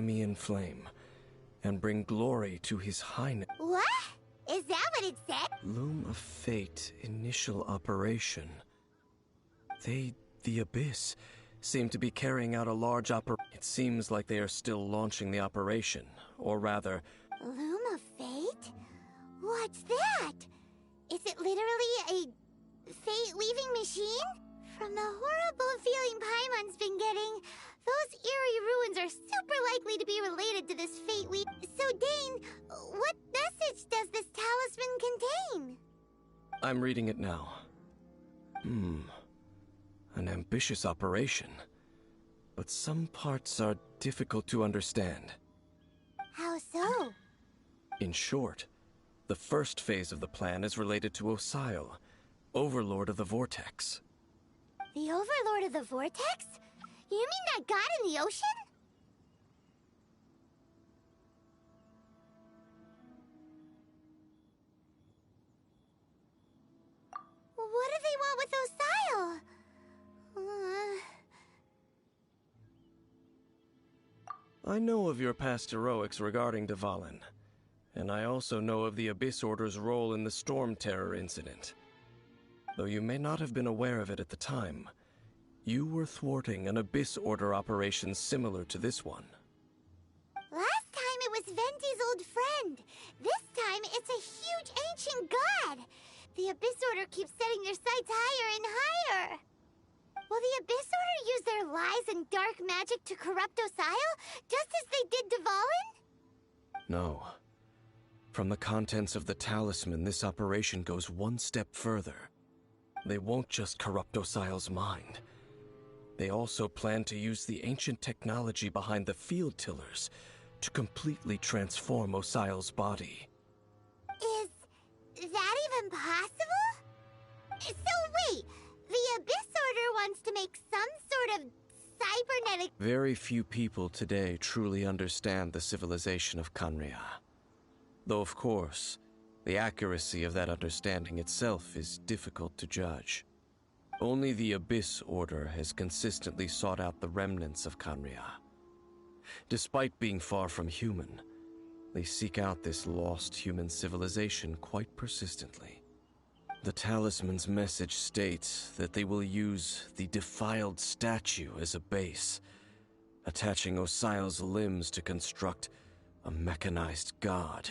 me in flame, and bring glory to his highness. What? Is that what it said? Loom of Fate initial operation. The Abyss, seem to be carrying out a large It seems like they are still launching the operation, or rather... Loom of Fate? What's that? Is it literally a fate-weaving machine? From the horrible feeling Paimon's been getting, those eerie ruins are super likely to be related to this fate So Dane, what message does this talisman contain? I'm reading it now. An ambitious operation. But some parts are difficult to understand. How so? In short, the first phase of the plan is related to Osile, Overlord of the Vortex. The Overlord of the Vortex? You mean that god in the ocean? What do they want with Osile? I know of your past heroics regarding Dvalin, and I also know of the Abyss Order's role in the Storm Terror incident. Though you may not have been aware of it at the time, you were thwarting an Abyss Order operation similar to this one. Last time it was Venti's old friend. This time it's a huge ancient god. The Abyss Order keeps setting their sights higher and higher. Will the Abyss Order use their lies and dark magic to corrupt Osile, just as they did Dvalin? No. From the contents of the talisman, this operation goes one step further. They won't just corrupt Osile's mind. They also plan to use the ancient technology behind the field tillers to completely transform Osile's body. Is that even possible? So wait, the Abyss Order wants to make some sort of cybernetic... Very few people today truly understand the civilization of Khaenri'ah. Though of course, the accuracy of that understanding itself is difficult to judge. Only the Abyss Order has consistently sought out the remnants of Khaenri'ah. Despite being far from human, they seek out this lost human civilization quite persistently. The talisman's message states that they will use the defiled statue as a base, attaching Osile's limbs to construct a mechanized god.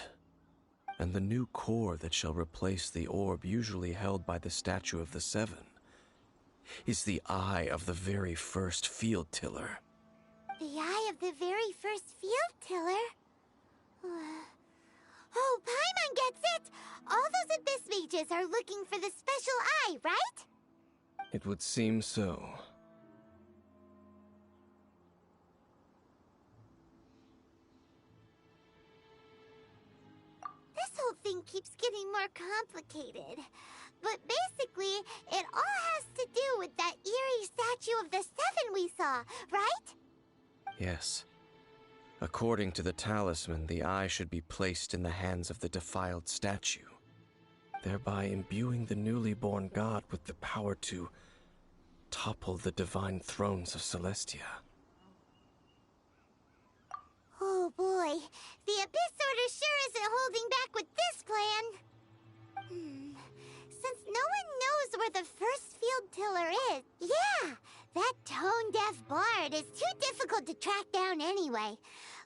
And the new core that shall replace the orb usually held by the Statue of the Seven is the eye of the very first field tiller. The eye of the very first field tiller? Oh, Paimon gets it! All those Abyss mages are looking for the special eye, right? It would seem so. This whole thing keeps getting more complicated. But basically, it all has to do with that eerie statue of the Seven we saw, right? Yes. According to the talisman, the eye should be placed in the hands of the defiled statue, thereby imbuing the newly born god with the power to topple the divine thrones of Celestia. Oh boy, the Abyss Order sure isn't holding back with this plan. Since no one knows where the first field tiller is, yeah, that tone-deaf bard is too difficult to track down anyway.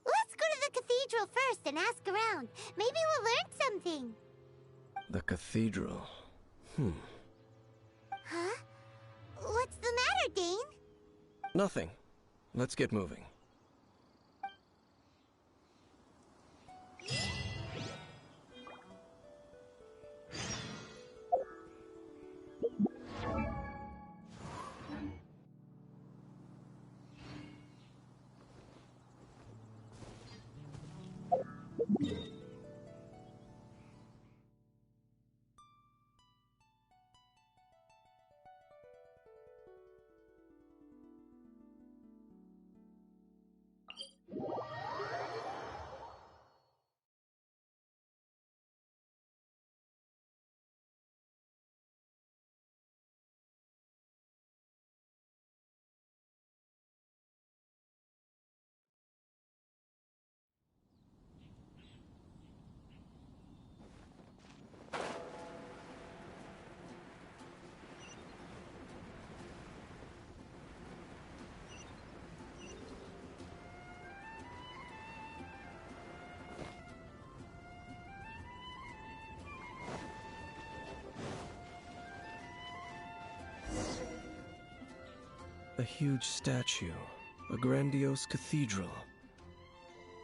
Let's go to the cathedral first and ask around. Maybe we'll learn something. The cathedral. Huh? What's the matter, Dane? Nothing. Let's get moving. A huge statue, a grandiose cathedral.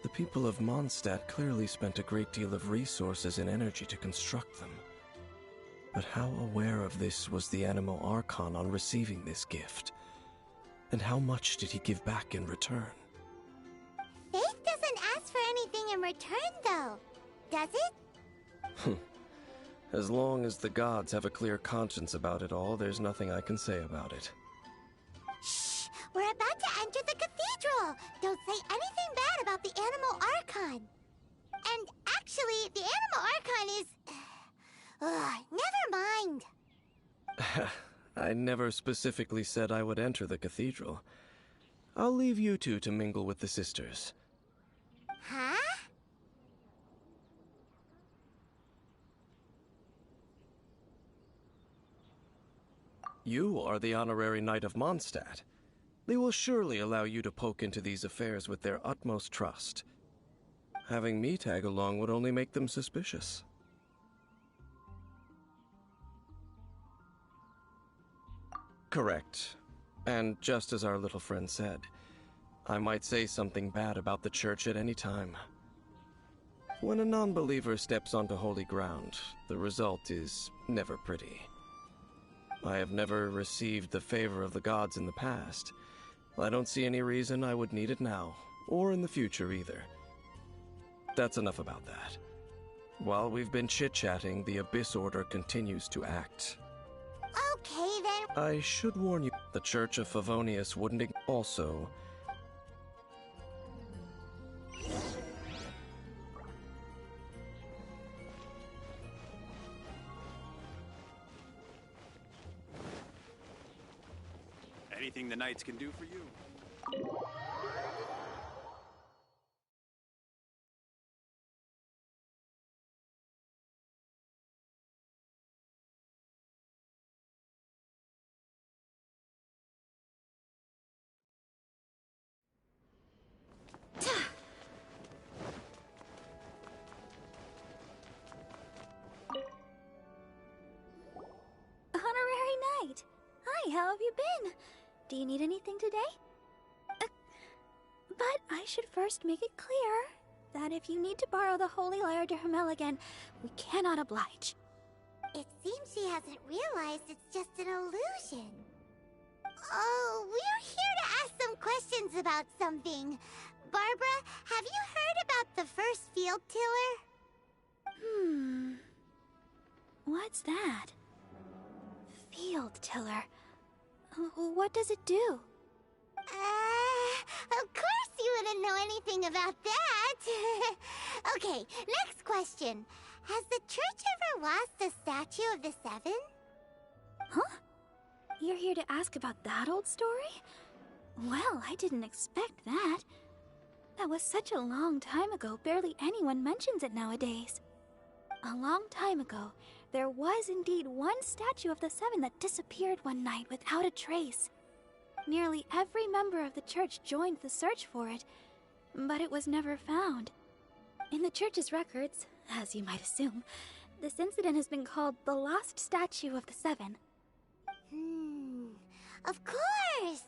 The people of Mondstadt clearly spent a great deal of resources and energy to construct them. But how aware of this was the Animal Archon on receiving this gift? And how much did he give back in return? Faith doesn't ask for anything in return, though, does it? As long as the gods have a clear conscience about it all, there's nothing I can say about it. Shh! We're about to enter the cathedral! Don't say anything bad about the Animal Archon! And actually, the Animal Archon is... never mind! I never specifically said I would enter the cathedral. I'll leave you two to mingle with the sisters. Huh? You are the honorary knight of Mondstadt. They will surely allow you to poke into these affairs with their utmost trust. Having me tag along would only make them suspicious. Correct. And just as our little friend said, I might say something bad about the church at any time. When a non-believer steps onto holy ground, the result is never pretty. I have never received the favor of the gods in the past. I don't see any reason I would need it now, or in the future either. That's enough about that. While we've been chit-chatting, the Abyss Order continues to act. Okay, then. I should warn you, the Church of Favonius wouldn't also... Anything the knights can do for you. Honorary Knight! Hi, how have you been? Do you need anything today? But I should first make it clear that if you need to borrow the Holy Lyre de Hermel again, we cannot oblige. It seems she hasn't realized it's just an illusion. Oh, we're here to ask some questions about something. Barbara, have you heard about the first field tiller? What's that? Field tiller. What does it do? Of course you wouldn't know anything about that. Okay, next question. Has the church ever lost a statue of the Seven? Huh? You're here to ask about that old story? Well, I didn't expect that. That was such a long time ago, barely anyone mentions it nowadays. A long time ago, there was indeed one statue of the Seven that disappeared one night without a trace. Nearly every member of the church joined the search for it, but it was never found. In the church's records, as you might assume, this incident has been called the Lost Statue of the Seven. Of course!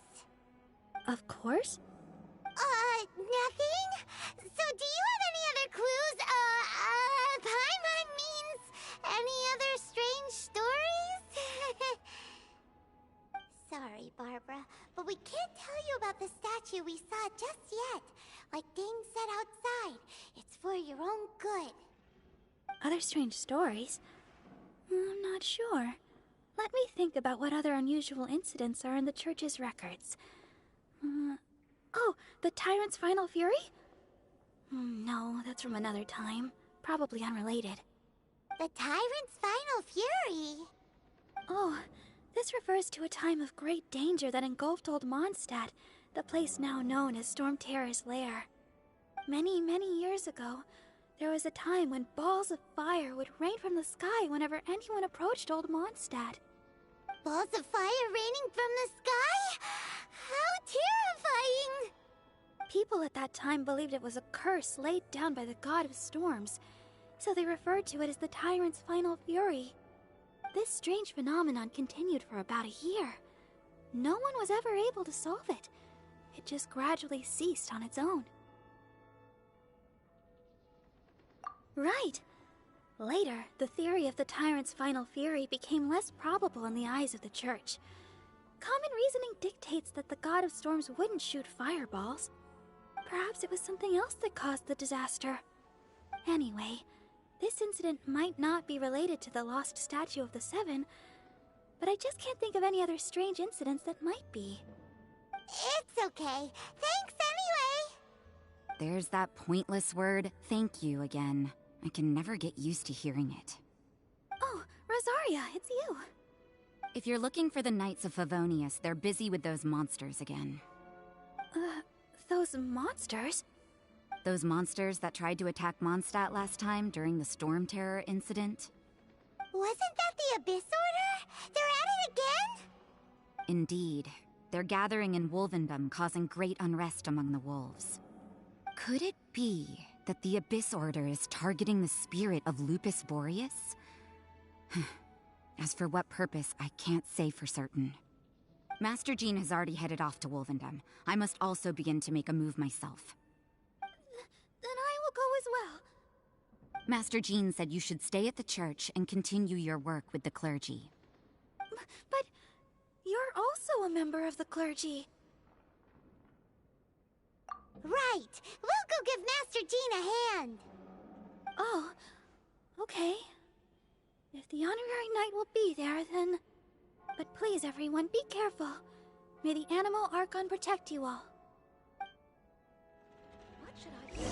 Of course? Nothing? So do you have any other clues? Paimon means any other strange stories? Sorry, Barbara, but we can't tell you about the statue we saw just yet. Like Dane said outside, it's for your own good. Other strange stories? I'm not sure. Let me think about what other unusual incidents are in the church's records. Oh, the Tyrant's final fury? No, that's from another time. Probably unrelated. The Tyrant's final fury? Oh, this refers to a time of great danger that engulfed old Mondstadt, the place now known as Storm Terror's lair. Many, many years ago, there was a time when balls of fire would rain from the sky whenever anyone approached old Mondstadt. Balls of fire raining from the sky? How terrifying! People at that time believed it was a curse laid down by the god of storms, so they referred to it as the Tyrant's final fury. This strange phenomenon continued for about a year. no one was ever able to solve it. It just gradually ceased on its own. Right. Later, the theory of the Tyrant's final fury became less probable in the eyes of the Church. Common reasoning dictates that the God of Storms wouldn't shoot fireballs. Perhaps it was something else that caused the disaster. Anyway, this incident might not be related to the lost statue of the Seven, but I just can't think of any other strange incidents that might be. It's okay. Thanks anyway! There's that pointless word, thank you, again. I can never get used to hearing it. Oh, Rosaria, it's you. If you're looking for the Knights of Favonius, they're busy with those monsters again. Those monsters? Those monsters that tried to attack Mondstadt last time during the Storm Terror incident? Wasn't that the Abyss Order? They're at it again? Indeed. They're gathering in Wolvendom, causing great unrest among the wolves. Could it be that the Abyss Order is targeting the spirit of Lupus Boreas? As for what purpose, I can't say for certain. Master Jean has already headed off to Wolvendom. I must also begin to make a move myself. Then I will go as well. Master Jean said you should stay at the church and continue your work with the clergy. But you're also a member of the clergy. Right! We'll go give Master Jean a hand! Oh, okay. If the honorary knight will be there, then... But please, everyone, be careful. May the Animal Archon protect you all. What should I do?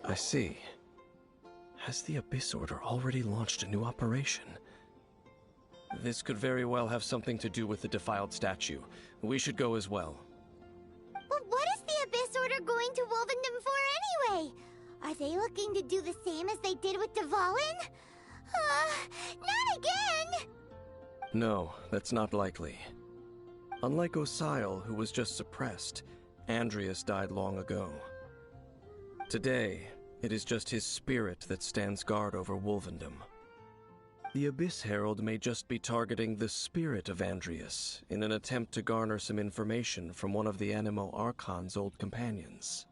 I see. Has the Abyss Order already launched a new operation? This could very well have something to do with the defiled statue. We should go as well. But what is the Abyss Order going to Wolvendom for anyway? Are they looking to do the same as they did with Dvalin? Not again! No, that's not likely. Unlike Osile, who was just suppressed, Andreas died long ago. Today, it is just his spirit that stands guard over Wolvendom. The Abyss Herald may just be targeting the spirit of Andreas in an attempt to garner some information from one of the Animo Archon's old companions.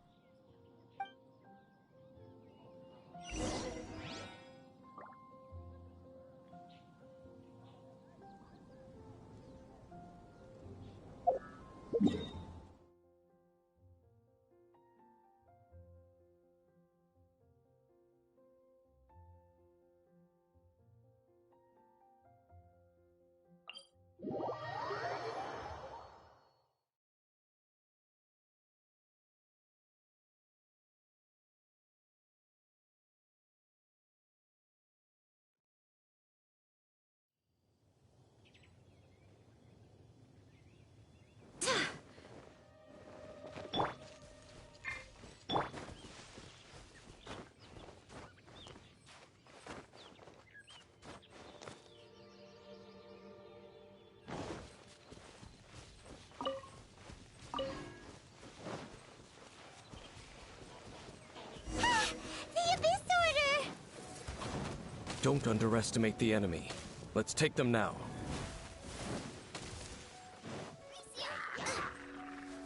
Don't underestimate the enemy. Let's take them now.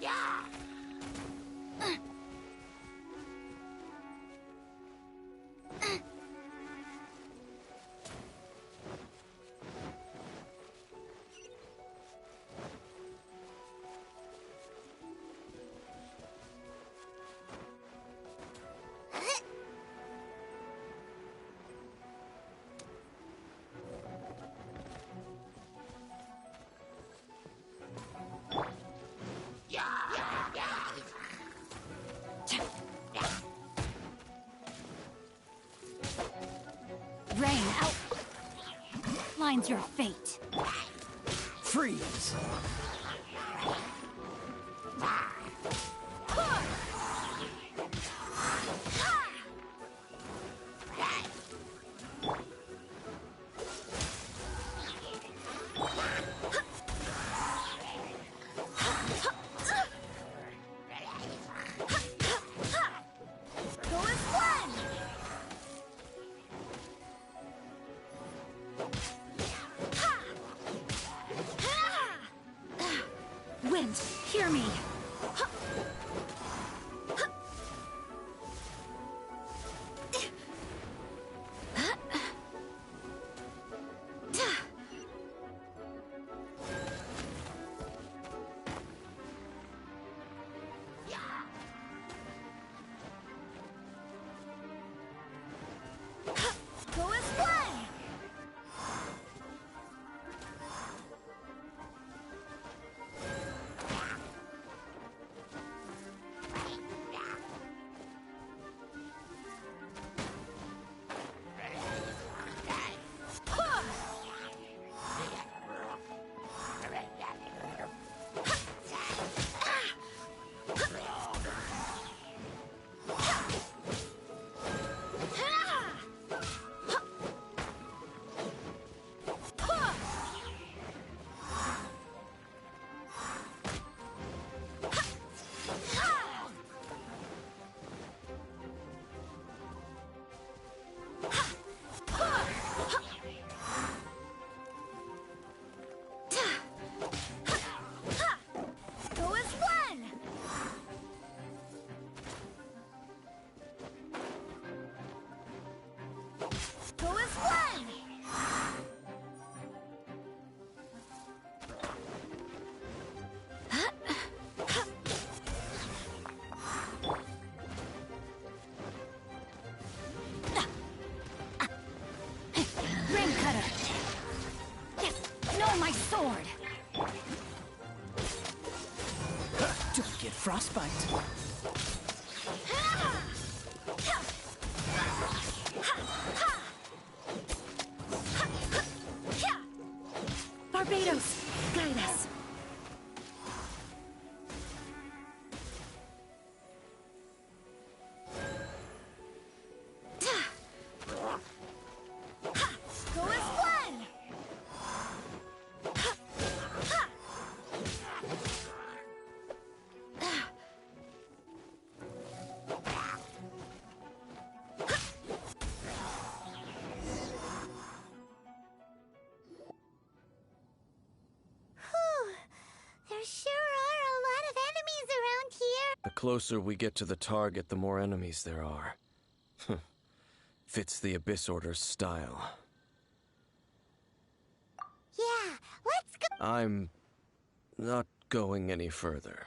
Yeah! defines your fate. Freeze! Wind, hear me. Go as one! Go as one! Go as one! Ring cutter. Yes, no, my sword. Don't get frostbite. Barbados, guide us. Go as one! Whew. There sure are a lot of enemies around here. The closer we get to the target, the more enemies there are. Fits the Abyss Order's style. Yeah, let's go. I'm not going any further.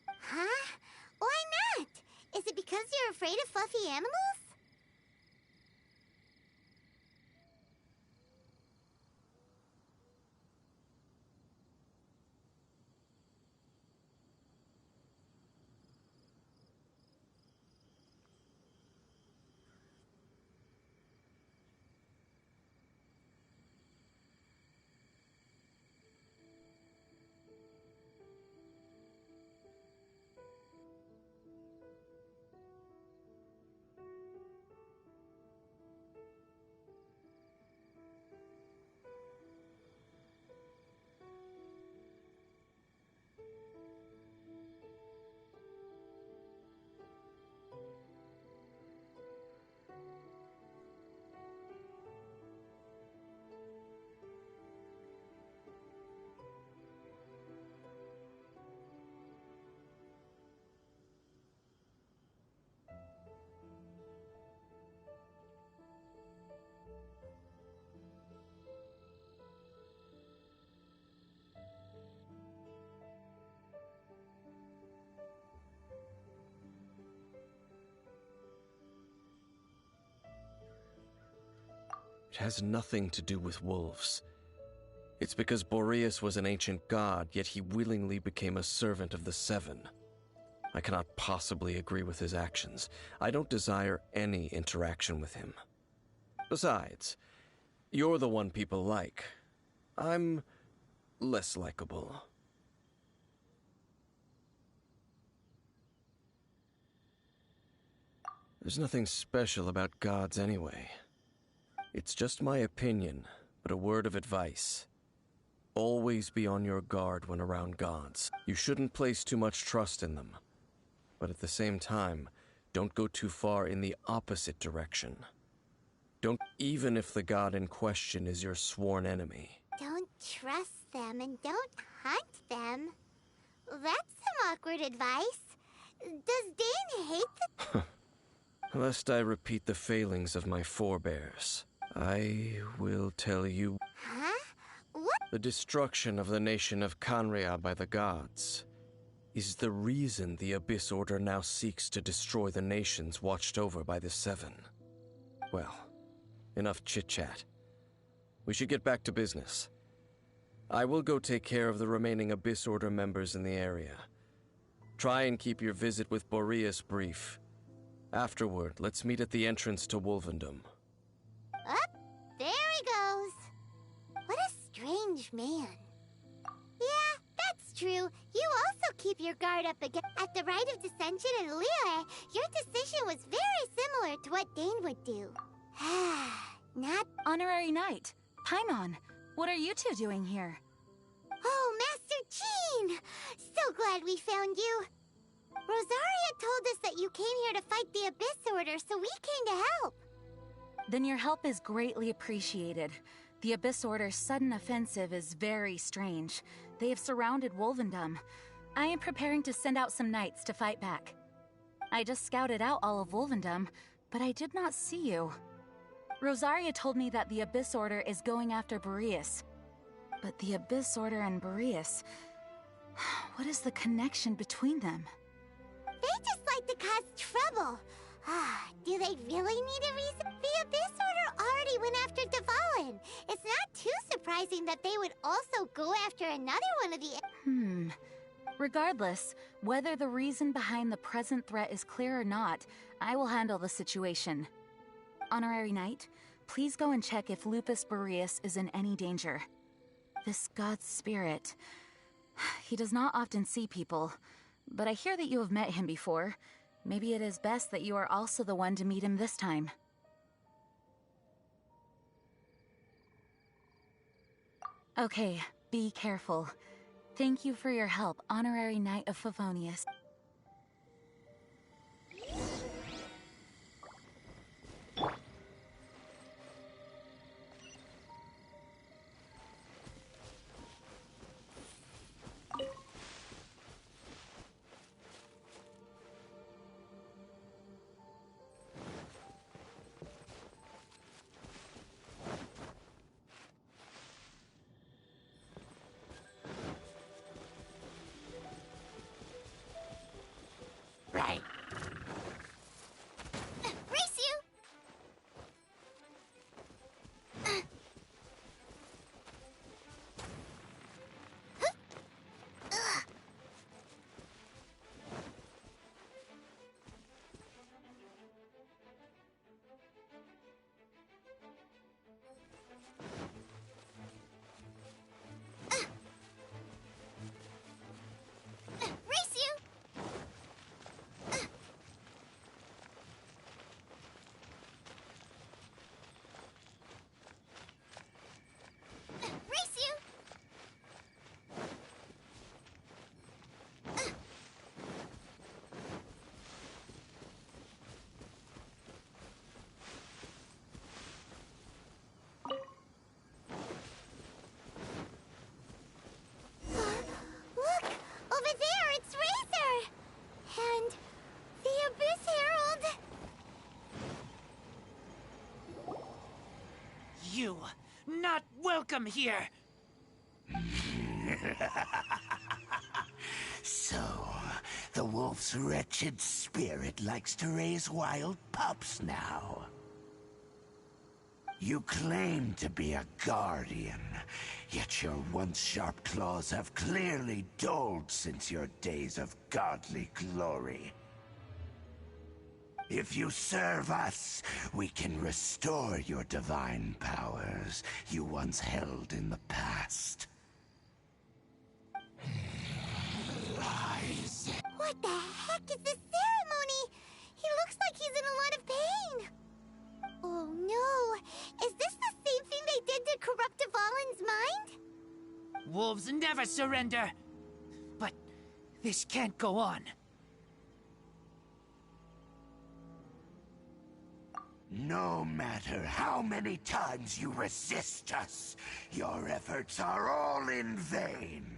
Huh? Why not? Is it because you're afraid of fluffy animals? It has nothing to do with wolves. It's because Boreas was an ancient god, yet he willingly became a servant of the Seven. I cannot possibly agree with his actions. I don't desire any interaction with him. Besides, You're the one people like. I'm less likable. There's nothing special about gods anyway. It's just my opinion, but a word of advice. Always be on your guard when around gods. You shouldn't place too much trust in them. But at the same time, don't go too far in the opposite direction. Don't, even if the god in question is your sworn enemy. Don't trust them and don't hunt them. That's some awkward advice. Does Dane hate the... Lest I repeat the failings of my forebears, I will tell you... Huh? What? The destruction of the nation of Canria by the gods is the reason the Abyss Order now seeks to destroy the nations watched over by the Seven. Well, enough chit-chat. We should get back to business. I will go take care of the remaining Abyss Order members in the area. Try and keep your visit with Boreas brief. Afterward, let's meet at the entrance to Wolvendom. Up, there he goes. What a strange man. Yeah, that's true. You also keep your guard up again. At the Rite of Dissension in Liyue, your decision was very similar to what Dane would do. Not... Honorary Knight, Paimon, what are you two doing here? Oh, Master Chaine! So glad we found you. Rosaria told us that you came here to fight the Abyss Order, so we came to help. Then your help is greatly appreciated. The Abyss Order's sudden offensive is very strange. They have surrounded Wolvendom. I am preparing to send out some knights to fight back. I just scouted out all of Wolvendom, but I did not see you. Rosaria told me that the Abyss Order is going after Boreas. But the Abyss Order and Boreas... What is the connection between them? They just like to cause trouble. Do they really need a reason? The Abyss Order already went after Dvalin. It's not too surprising that they would also go after another one of the... Regardless, whether the reason behind the present threat is clear or not, I will handle the situation. Honorary Knight, please go and check if Lupus Boreas is in any danger. This god's spirit... He does not often see people, but I hear that you have met him before. Maybe it is best that you are also the one to meet him this time. Okay, be careful. Thank you for your help, Honorary Knight of Favonius. Right. Race you! Race you! Race you! Look! Over there, it's Razor! And the Abyss Herald! You, not welcome here. So, the wolf's wretched spirit likes to raise wild pups now. You claim to be a guardian, yet your once sharp claws have clearly dulled since your days of godly glory. If you serve us, we can restore your divine powers you once held in the past. Lies. What the heck is this ceremony? He looks like he's in a lot of pain. Oh no, is this the same thing they did to corrupt Dvalin's mind? Wolves never surrender. But this can't go on. No matter how many times you resist us, your efforts are all in vain.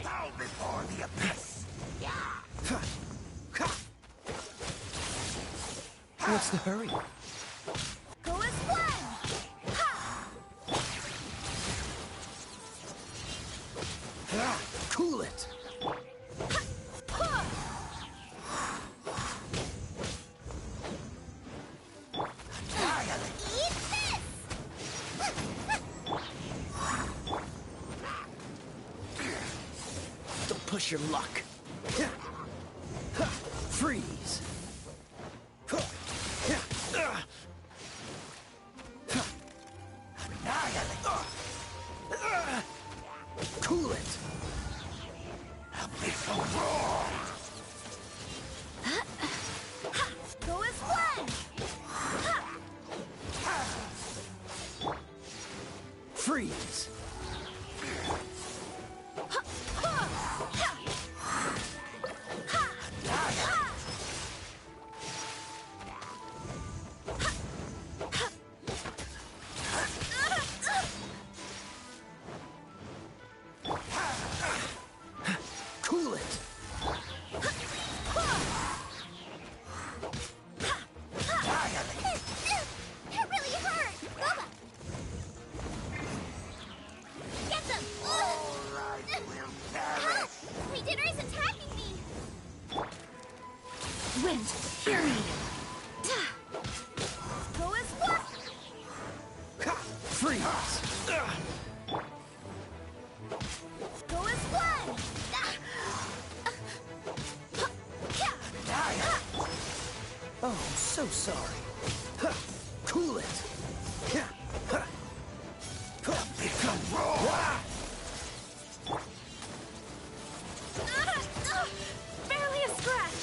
Bow before the abyss! What's the hurry? Go as one! Cool it! Eat this! Don't push your luck. Freeze! Cool it! Go as one! Freeze! Cool it! It really hurt! Get them! Help! My dinner is attacking me! Wind, hear me! Go as one! Freeze! Go as one! Oh, I'm so sorry. Cool it! Barely a scratch!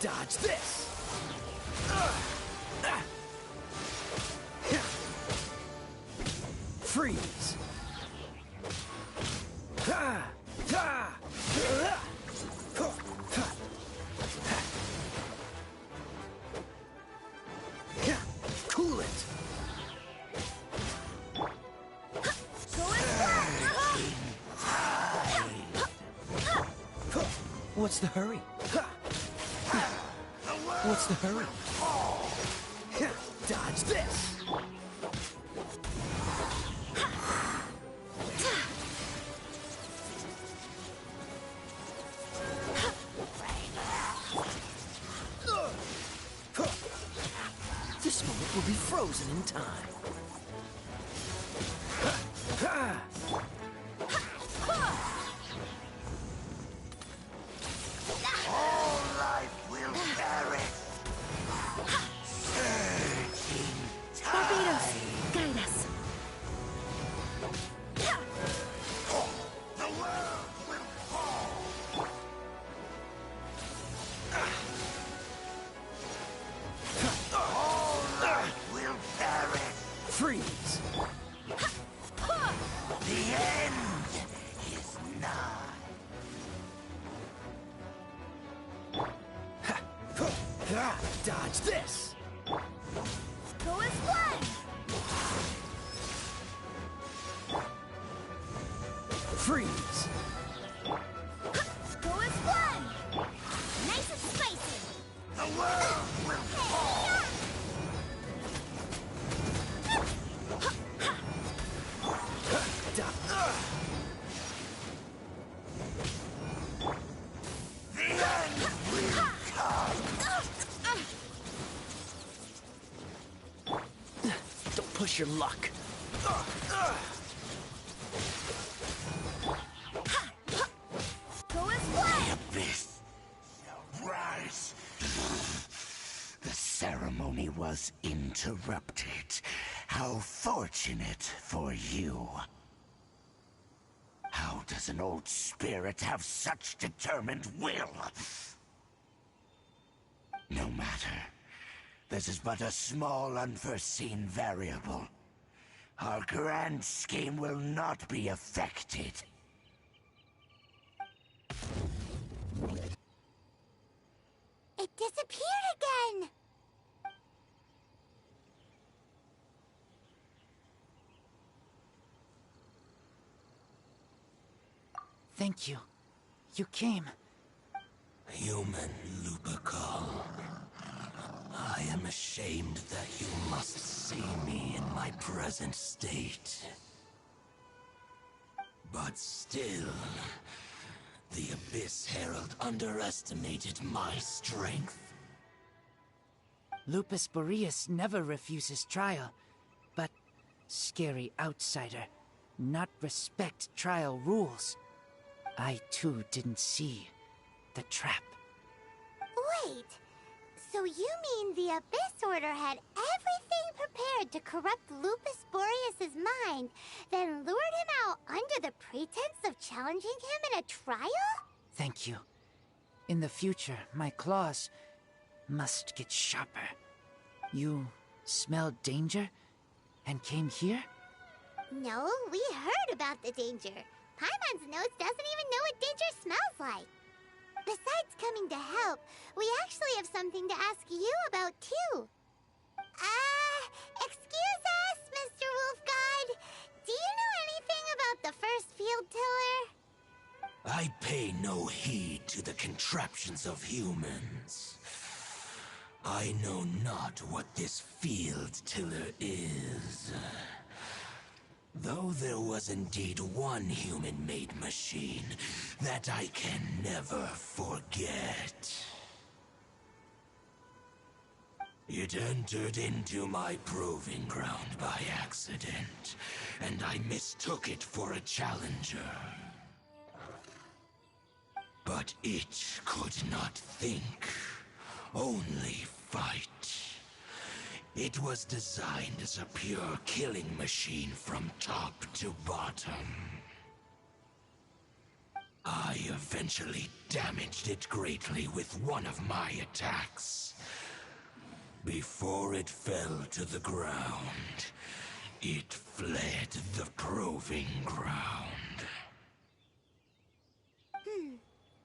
Dodge this! Freeze! Cool it! Go as one! What's the hurry? What's the hurry? Dodge this! This moment will be frozen in time. All life will perish. Searching Barbados, guide us. the world will fall. All life will perish. Freeze! The end is nigh. Dodge this! Go as one! Freeze! Go as one! Nice and spicy! The world will fall. The end will come. push your luck. Go as planned! Abyss. Rise. The ceremony was interrupted. How fortunate for you. How does an old spirit have such determined will? No matter. This is but a small unforeseen variable. Our grand scheme will not be affected. It disappeared again! Thank you. You came. Human Lupercal. I am ashamed that you must see me in my present state. But still, the Abyss Herald underestimated my strength. Lupus Boreas never refuses trial, but scary outsider, not respect trial rules. I too didn't see the trap. Wait, so you mean the Abyss Order had everything prepared to corrupt Lupus Boreas' mind, then lured him out under the pretense of challenging him in a trial? Thank you. In the future, my claws must get sharper. You smelled danger and came here? No, we heard about the danger. Paimon's nose doesn't even know what danger smells like. Besides coming to help, we actually have something to ask you about, too. Excuse us, Mr. Wolf God. Do you know anything about the first field tiller? I pay no heed to the contraptions of humans. I know not what this field tiller is. Though there was indeed one human-made machine that I can never forget. It entered into my proving ground by accident, and I mistook it for a challenger. But it could not think, only fight. It was designed as a pure killing machine from top to bottom. I eventually damaged it greatly with one of my attacks. Before it fell to the ground, it fled the proving ground.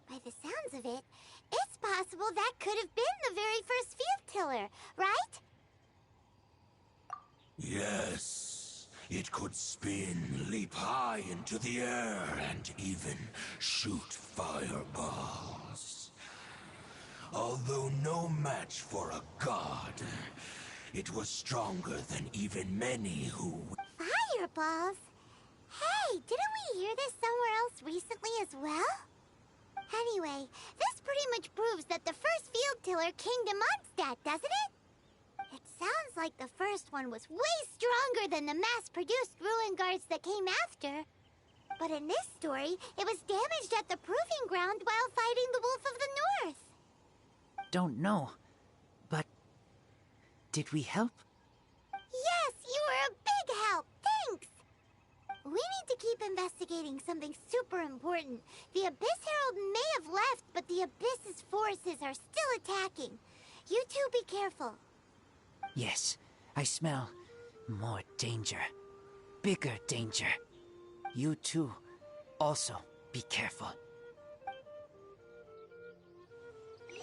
By the sounds of it, it's possible that could have been the very first field tiller, right? Yes, it could spin, leap high into the air, and even shoot fireballs. Although no match for a god, it was stronger than even many who... Fireballs? Hey, didn't we hear this somewhere else recently as well? Anyway, this pretty much proves that the first field tiller came to Mondstadt, doesn't it? It sounds like the first one was way stronger than the mass-produced ruin guards that came after. But in this story, it was damaged at the proving ground while fighting the Wolf of the North. Don't know, but did we help? Yes, you were a big help. Thanks. We need to keep investigating something super important. The Abyss Herald may have left, but the Abyss's forces are still attacking. You two be careful. Yes, I smell more danger. Bigger danger. You too, also be careful.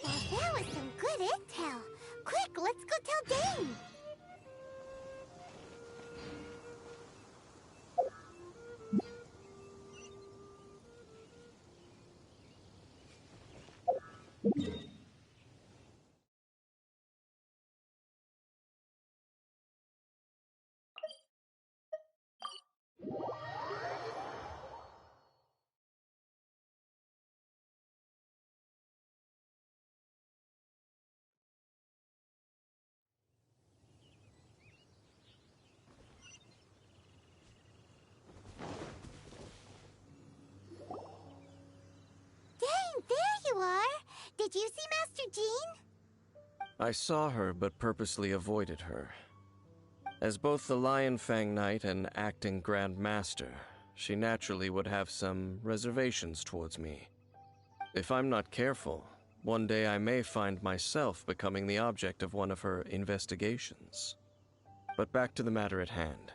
Well, that was some good intel. Quick, let's go tell Dane. Did you see Master Jean? I saw her, but purposely avoided her. As both the Lion Fang Knight and acting Grand Master, she naturally would have some reservations towards me. If I'm not careful, one day I may find myself becoming the object of one of her investigations. But back to the matter at hand.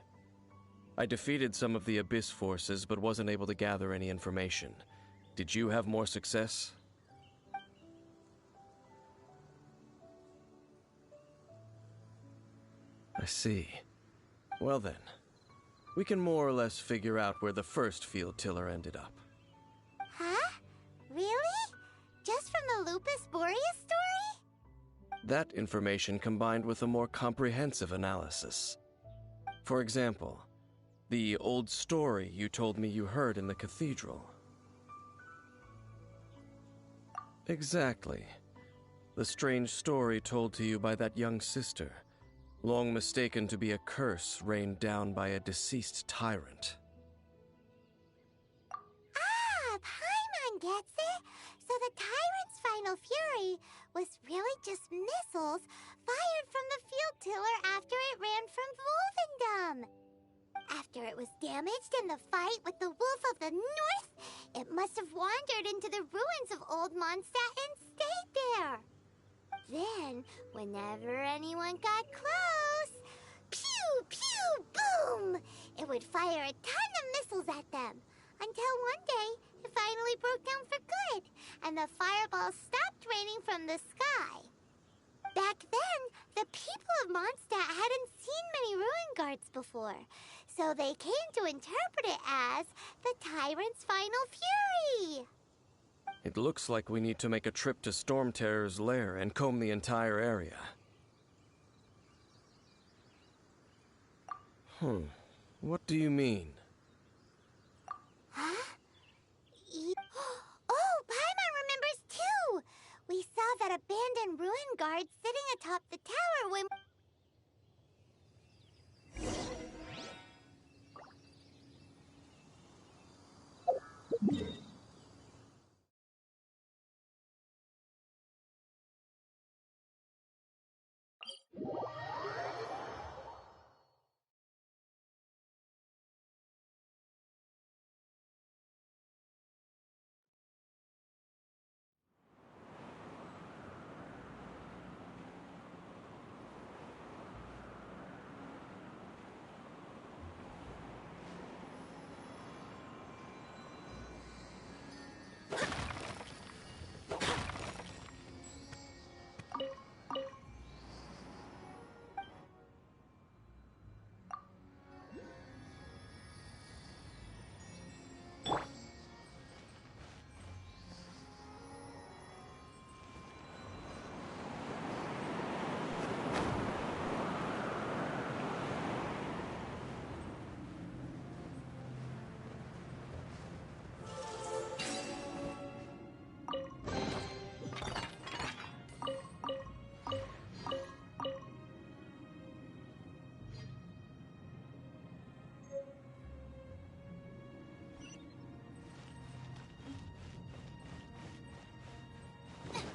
I defeated some of the Abyss forces, but wasn't able to gather any information. Did you have more success? I see. Well then, we can more or less figure out where the first field tiller ended up. Huh? Really? Just from the Lupus Boreas story? That information combined with a more comprehensive analysis. For example, the old story you told me you heard in the Cathedral. Exactly. The strange story told to you by that young sister, long mistaken to be a curse rained down by a deceased tyrant. Ah, Paimon gets it! So the tyrant's final fury was really just missiles fired from the field tiller after it ran from Wolvendom. After it was damaged in the fight with the Wolf of the North, it must have wandered into the ruins of Old Mondstadt and stayed there. Then, whenever anyone got close, pew, pew, boom! It would fire a ton of missiles at them, until one day it finally broke down for good, and the fireballs stopped raining from the sky. Back then, the people of Mondstadt hadn't seen many ruin guards before, so they came to interpret it as the tyrant's final fury. It looks like we need to make a trip to Storm Terror's lair and comb the entire area. What do you mean? Huh? Oh, Paimon remembers too! We saw that abandoned ruin guard sitting atop the tower when...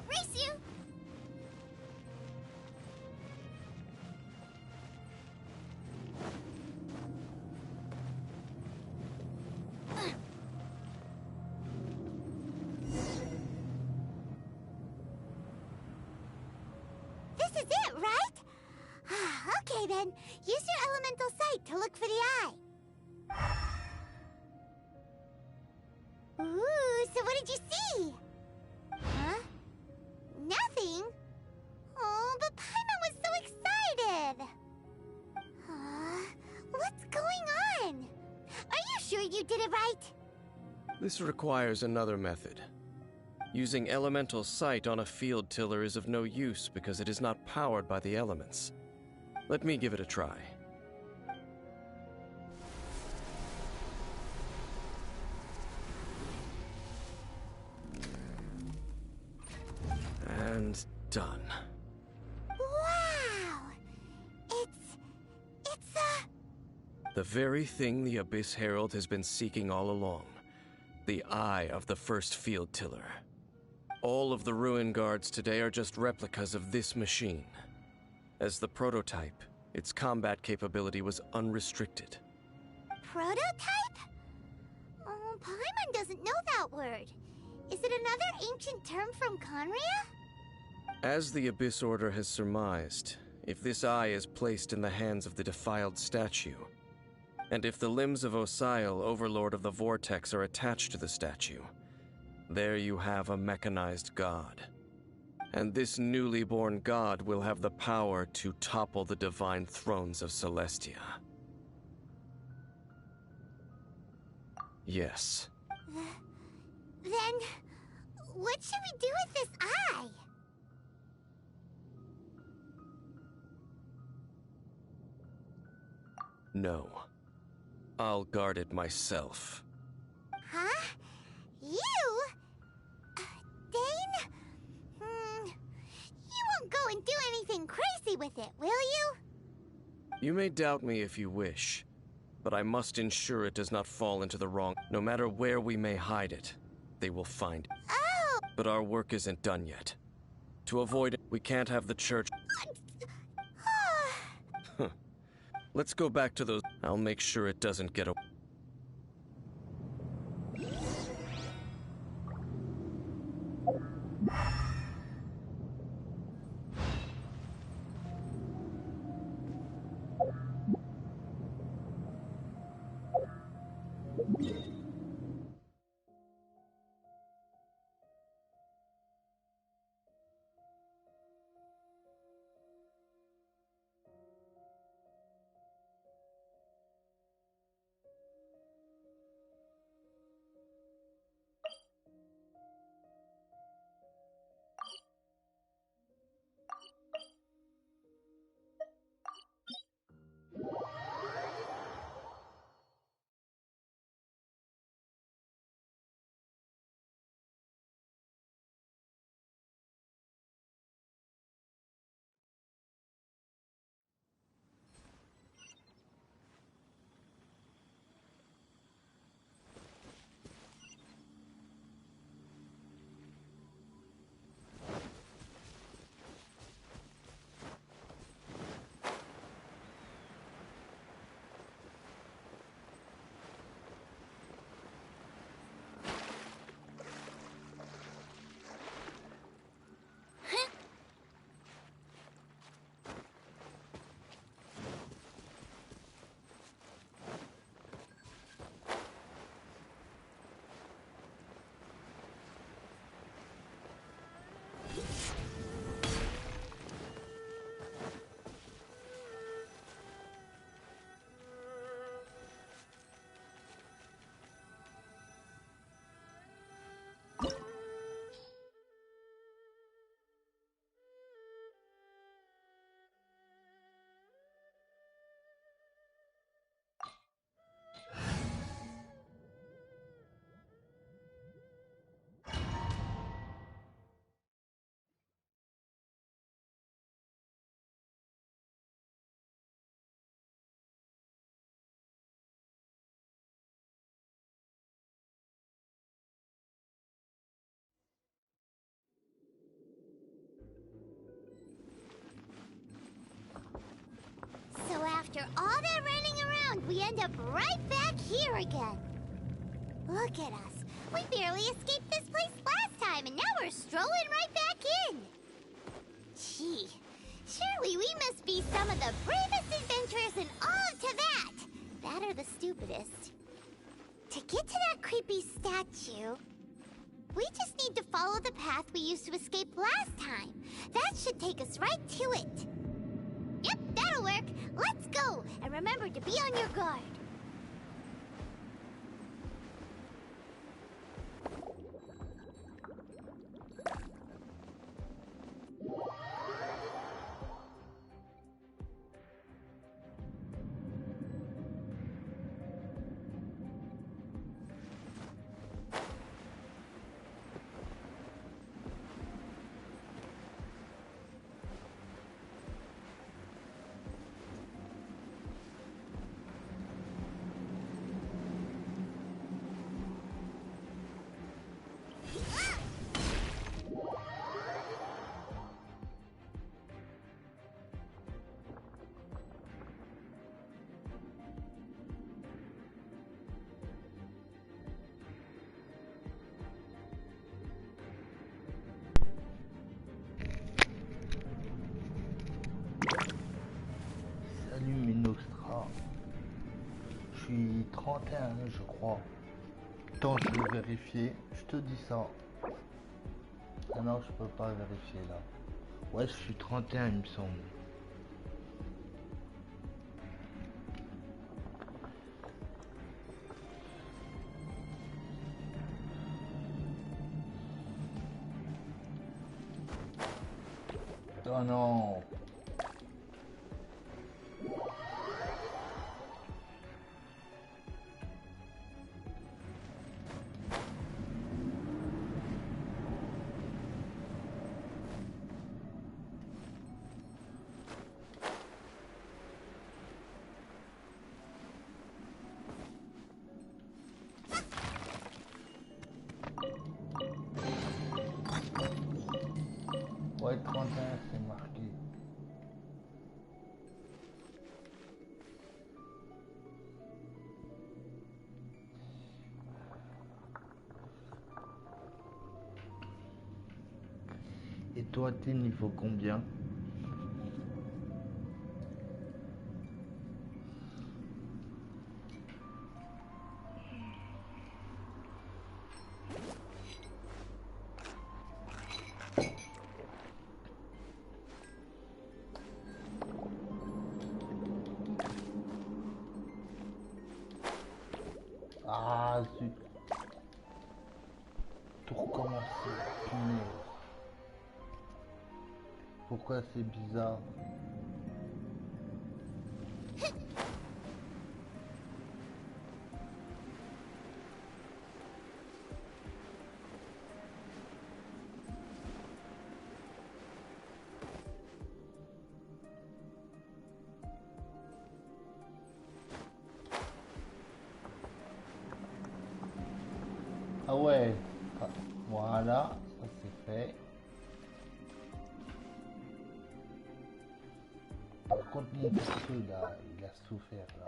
Race you! This is it, right? Okay then, use your elemental sight to look for the eye. Ooh, so what did you see? Huh? Nothing? Oh, but Paimon was so excited! What's going on? Are you sure you did it right? This requires another method. Using elemental sight on a field tiller is of no use because it is not powered by the elements. Let me give it a try. And done. Wow! It's The very thing the Abyss Herald has been seeking all along. The eye of the first field tiller. All of the ruin guards today are just replicas of this machine. As the prototype, its combat capability was unrestricted. Prototype? Oh, Paimon doesn't know that word. Is it another ancient term from Conria? As the Abyss Order has surmised, if this eye is placed in the hands of the defiled statue, and if the limbs of Osial, Overlord of the Vortex, are attached to the statue, there you have a mechanized god. And this newly born god will have the power to topple the divine thrones of Celestia. Yes. Then, what should we do with this eye? No. I'll guard it myself. Huh? You? Dane? You won't go and do anything crazy with it, will you? You may doubt me if you wish, but I must ensure it does not fall into the wrong. No matter where we may hide it, they will find it. Oh! But our work isn't done yet. To avoid it, we can't have the church... Let's go back to those... I'll make sure it doesn't get away. So after all that running around, we end up right back here again. Look at us. We barely escaped this place last time, and now we're strolling right back in. Gee, surely we must be some of the bravest adventurers in all of Teyvat. That or the stupidest. To get to that creepy statue, we just need to follow the path we used to escape last time. That should take us right to it. Yep, that'll work. Let's go, and remember to be on your guard. suis 31, je crois. Attends, je vais vérifier. Je te dis ça. Ah non, je peux pas vérifier là. Ouais, je suis 31, il me semble. Oh non. Ouais, 31, c'est marqué. Et toi, t'es niveau combien? Ah, zut. Tout recommencer. Punaise. Pourquoi c'est bizarre? Ah ouais, ah, voilà, ça c'est fait. Par contre, mon perso là, il a souffert là.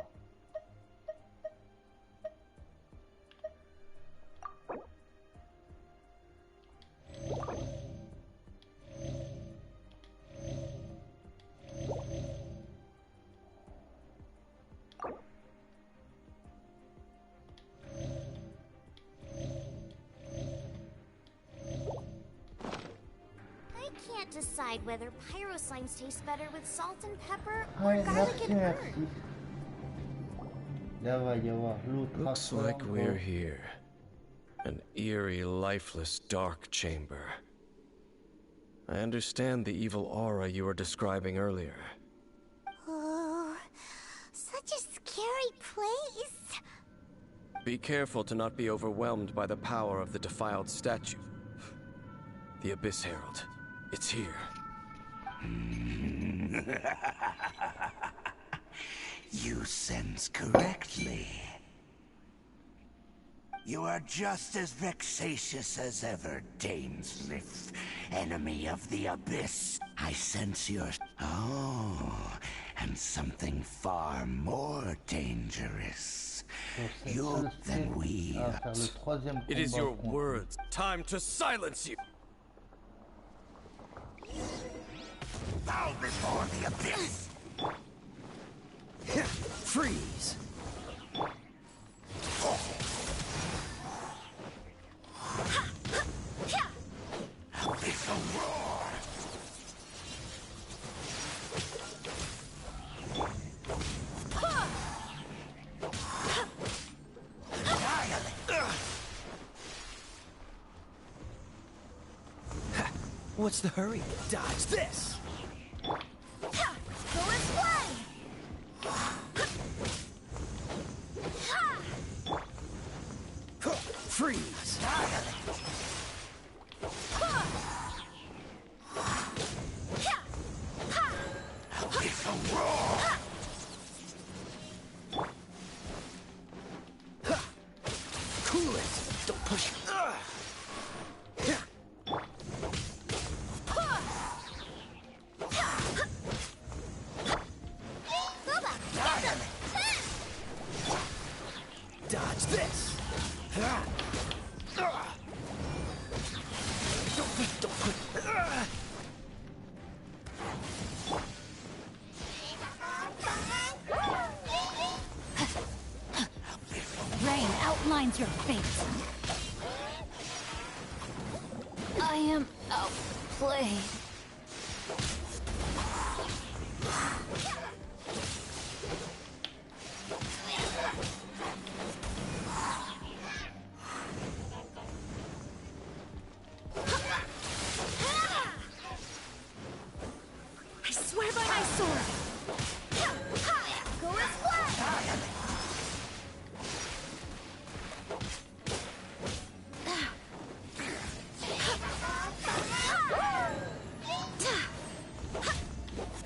Decide whether pyro slimes taste better with salt and pepper or Ouais, garlic merci, and merci. herb. Là va y avoir l'autre. Looks like we're here. An eerie, lifeless, dark chamber. I understand the evil aura you were describing earlier. Oh, such a scary place. Be careful to not be overwhelmed by the power of the defiled statue. The Abyss Herald. It's here. You sense correctly. You are just as vexatious as ever, Dainsmith, enemy of the Abyss. I sense your... Oh, and something far more dangerous. You're than we. It is your words. Time to silence you! Bow before the Abyss! Freeze! Abyssal roar! What's the hurry? Dodge this! Freeze! Abyssal roar! Cool it! Don't push. Dodge this! Don't put. outlines your fate. I am outplayed. I swear by my sword! Go as planned!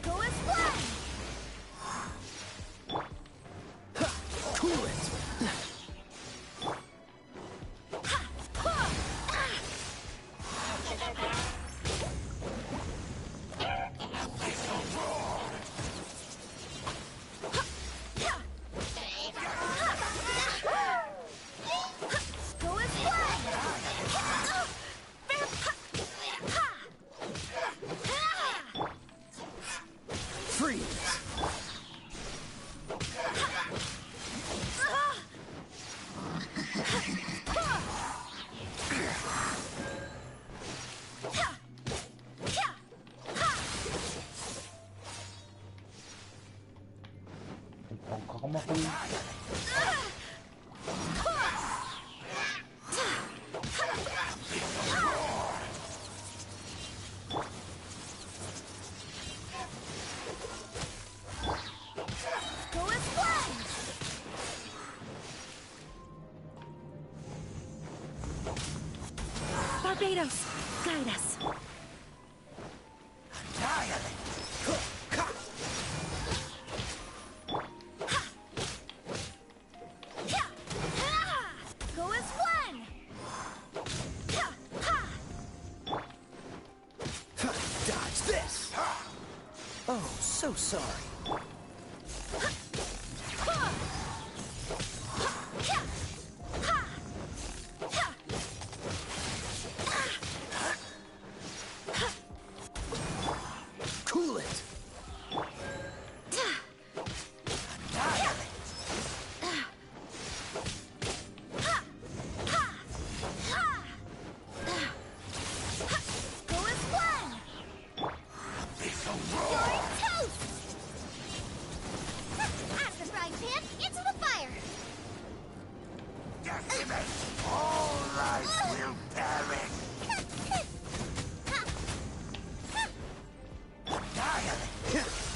Go as planned! Cool it! Go as planned! Freeze! Encore ma fille. Go as planned! Barbados, guide us. Go as planned! Dodge this! Oh, so sorry. Cool it! Go as planned! You're in toast! Out of the frying pan, into the fire! All life will perish.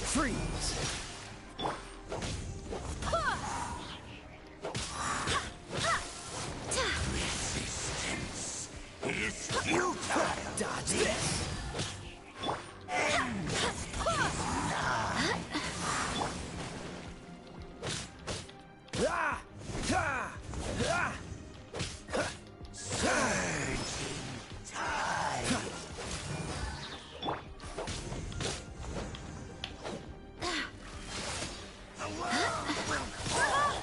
Freeze! Resistance is futile. Dodge this! Ah! Ah! Ah! Surging tide. The world will fall.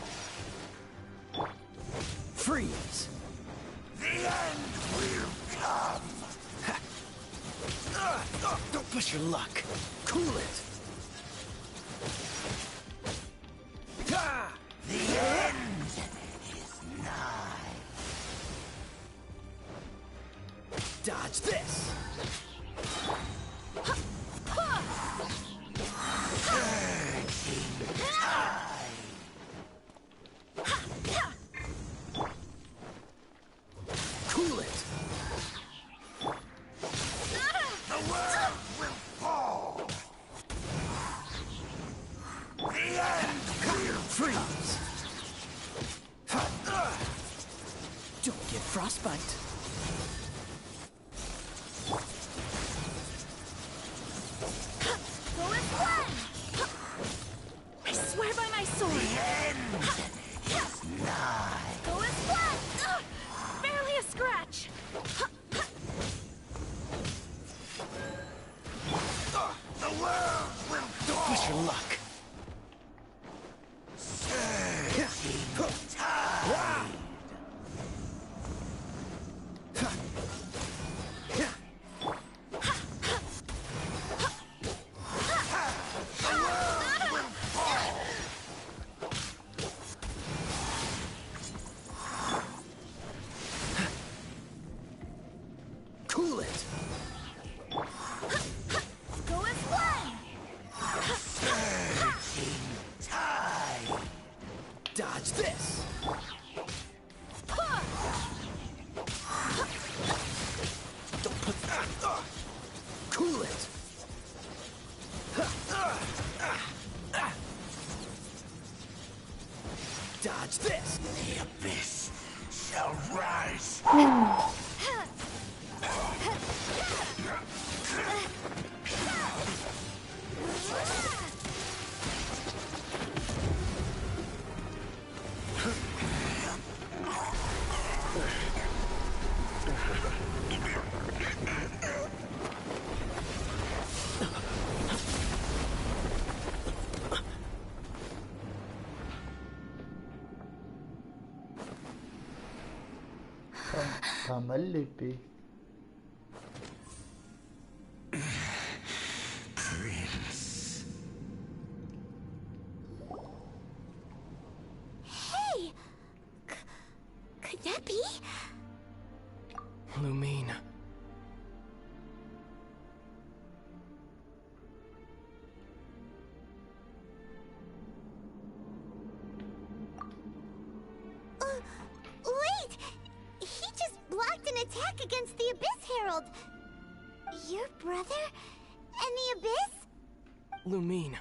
Freeze! The end will come. Don't push your luck. Cool it! Ah! The end is nigh. Dodge this! Surging tide. Cool it! The world will fall. The end will Freeze! Don't get frostbite. Go as planned! I swear by my sword! The end is nigh. Go as planned! Barely a scratch! The world will Don't push fall. your luck. Surging tide. Dodge this! Don't put... Cool it! Dodge this! The abyss shall rise. Pas mal l'épée. Prince. Hey! Could that be? Lumine. Wait! He just blocked an attack against the Abyss Herald. Your brother and the Abyss? Lumine.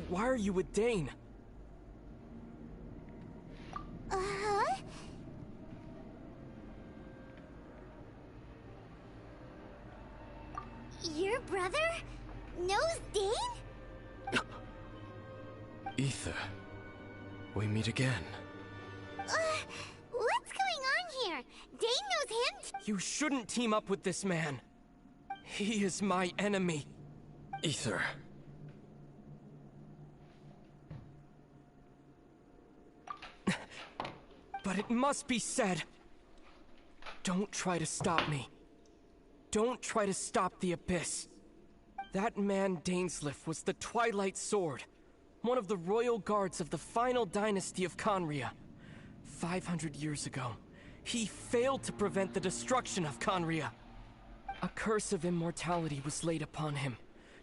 Why are you with Dane? Uh-huh. Your brother knows Dane? Ether, we meet again. What's going on here? Dane knows him? You shouldn't team up with this man. He is my enemy. Ether. But it must be said. Don't try to stop me. Don't try to stop the Abyss. That man Dainsleif was the Twilight Sword, one of the royal guards of the final dynasty of Conria. 500 years ago, he failed to prevent the destruction of Conria. A curse of immortality was laid upon him,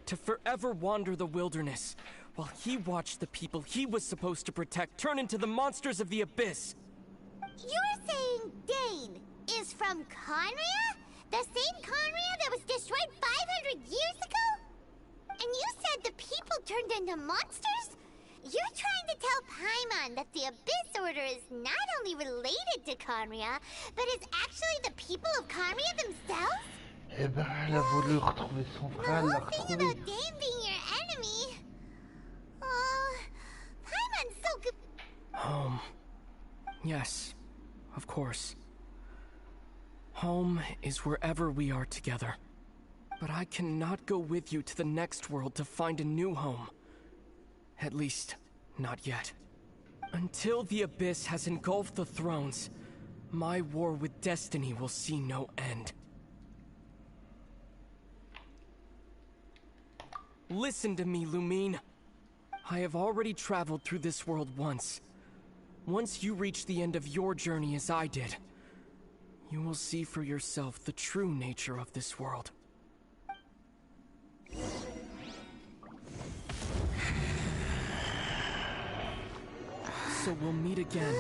to forever wander the wilderness, while he watched the people he was supposed to protect turn into the monsters of the Abyss. You're saying Dane is from Conria? The same Conria that was destroyed 500 years ago? And you said the people turned into monsters? You're trying to tell Paimon that the Abyss Order is not only related to Conria, but is actually the people of Conria themselves? Eh ben, elle a voulu retrouver son frère, elle l'a The whole thing retrouvé. about Dane being your enemy... Oh, Paimon's so good... Home. Yes, of course. Home is wherever we are together. But I cannot go with you to the next world to find a new home. At least, not yet. Until the Abyss has engulfed the thrones, my war with destiny will see no end. Listen to me, Lumine. I have already traveled through this world once. Once you reach the end of your journey as I did, you will see for yourself the true nature of this world. So we'll meet again.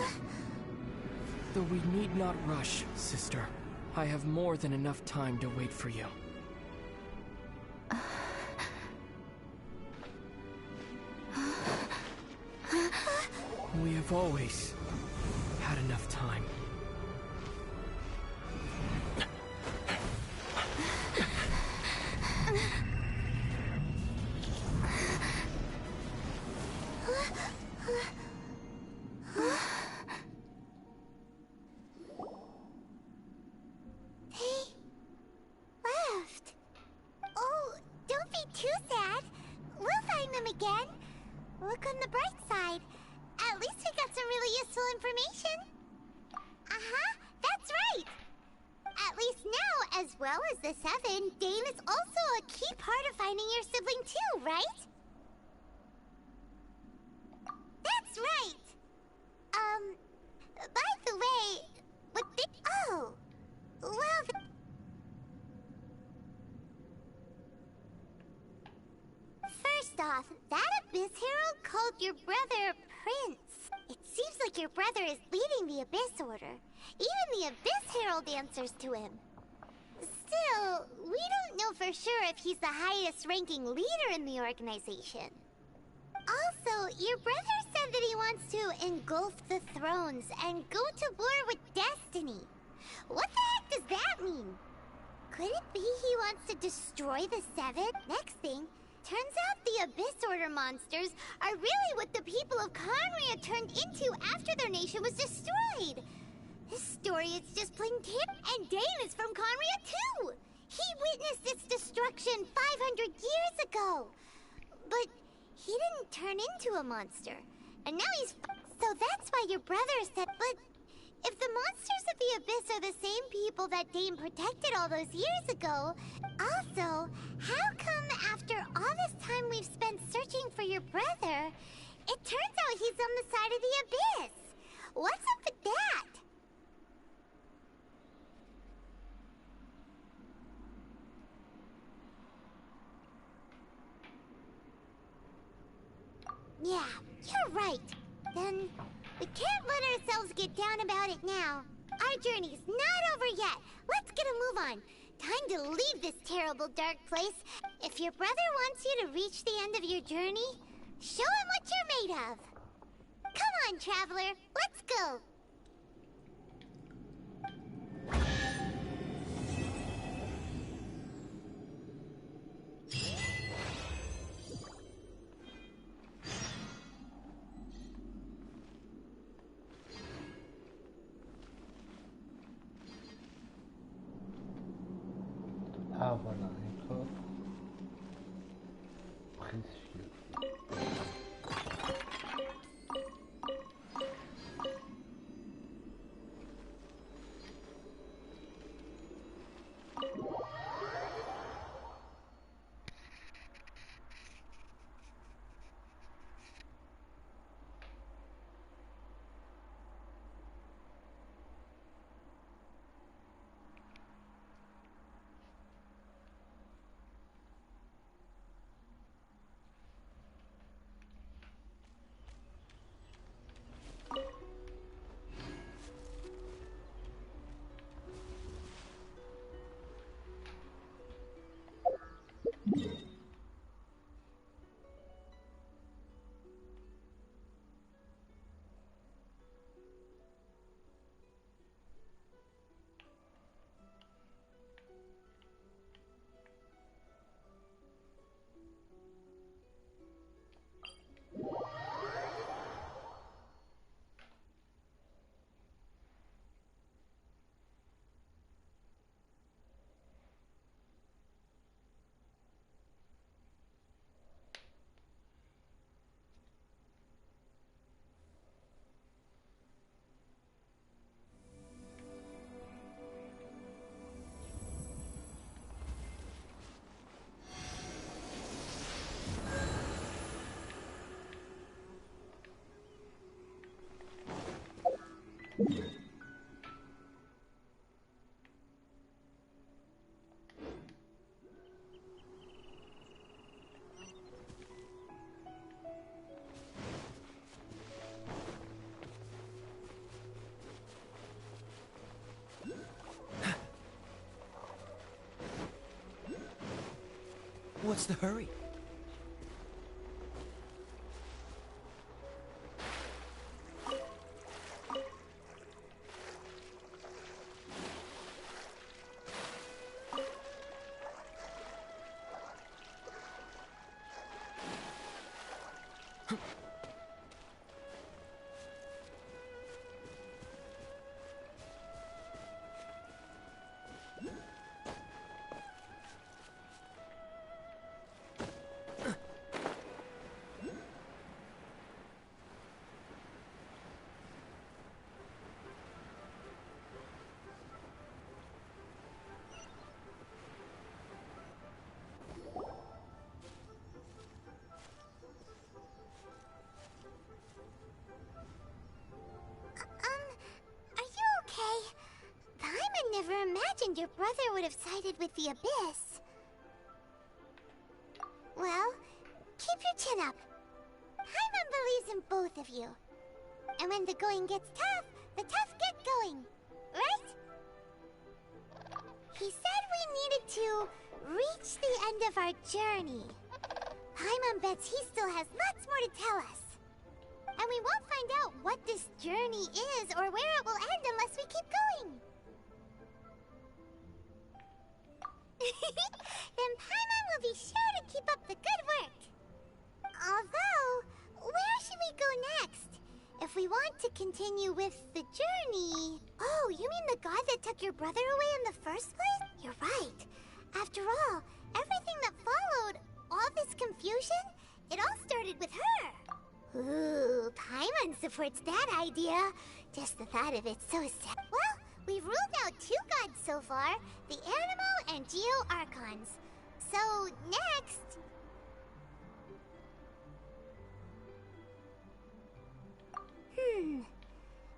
Though we need not rush, sister. I have more than enough time to wait for you. We have always had enough time. Left. Oh, don't be too sad. We'll find them again. Look on the bright side. At least we got some really useful information. Uh-huh, that's right. At least now, as well as the Seven, Dane is also a key part of finding your sibling too, right? That's right. By the way, what the... Oh, well... First off, that Abyss Herald called your brother Prince. It seems like your brother is leading the Abyss Order. Even the Abyss Herald answers to him. Still, we don't know for sure if he's the highest-ranking leader in the organization. Also, your brother said that he wants to engulf the thrones and go to war with destiny. What the heck does that mean? Could it be he wants to destroy the Seven? Next thing, turns out the Abyss Order monsters are really what the people of Conria turned into after their nation was destroyed. This story is just plain tip, and Dane is from Conria too! He witnessed its destruction 500 years ago! But he didn't turn into a monster, and now he's so that's why your brother said, but if the monsters of the Abyss are the same people that Dane protected all those years ago, also, how come after all this time we've spent searching for your brother, it turns out he's on the side of the Abyss? What's up with that? Yeah, you're right. Then we can't let ourselves get down about it now. Our journey's not over yet. Let's get a move on. Time to leave this terrible dark place. If your brother wants you to reach the end of your journey, show him what you're made of. Come on, traveler. Let's go. Ah voilà, un coffre précieux. What's the hurry? Never imagined your brother would have sided with the Abyss. Well, keep your chin up. Paimon believes in both of you. And when the going gets tough, the tough get going. Right? He said we needed to reach the end of our journey. Paimon bets he still has lots more to tell us. And we won't find out what this journey is or where it will end unless we keep going. Then Paimon will be sure to keep up the good work. Although, where should we go next? If we want to continue with the journey... Oh, you mean the god that took your brother away in the first place? You're right. After all, everything that followed, all this confusion, it all started with her. Ooh, Paimon supports that idea. Just the thought of it so sad. Well, we've ruled out 2 gods so far, the Animo and Geo Archons. So, next...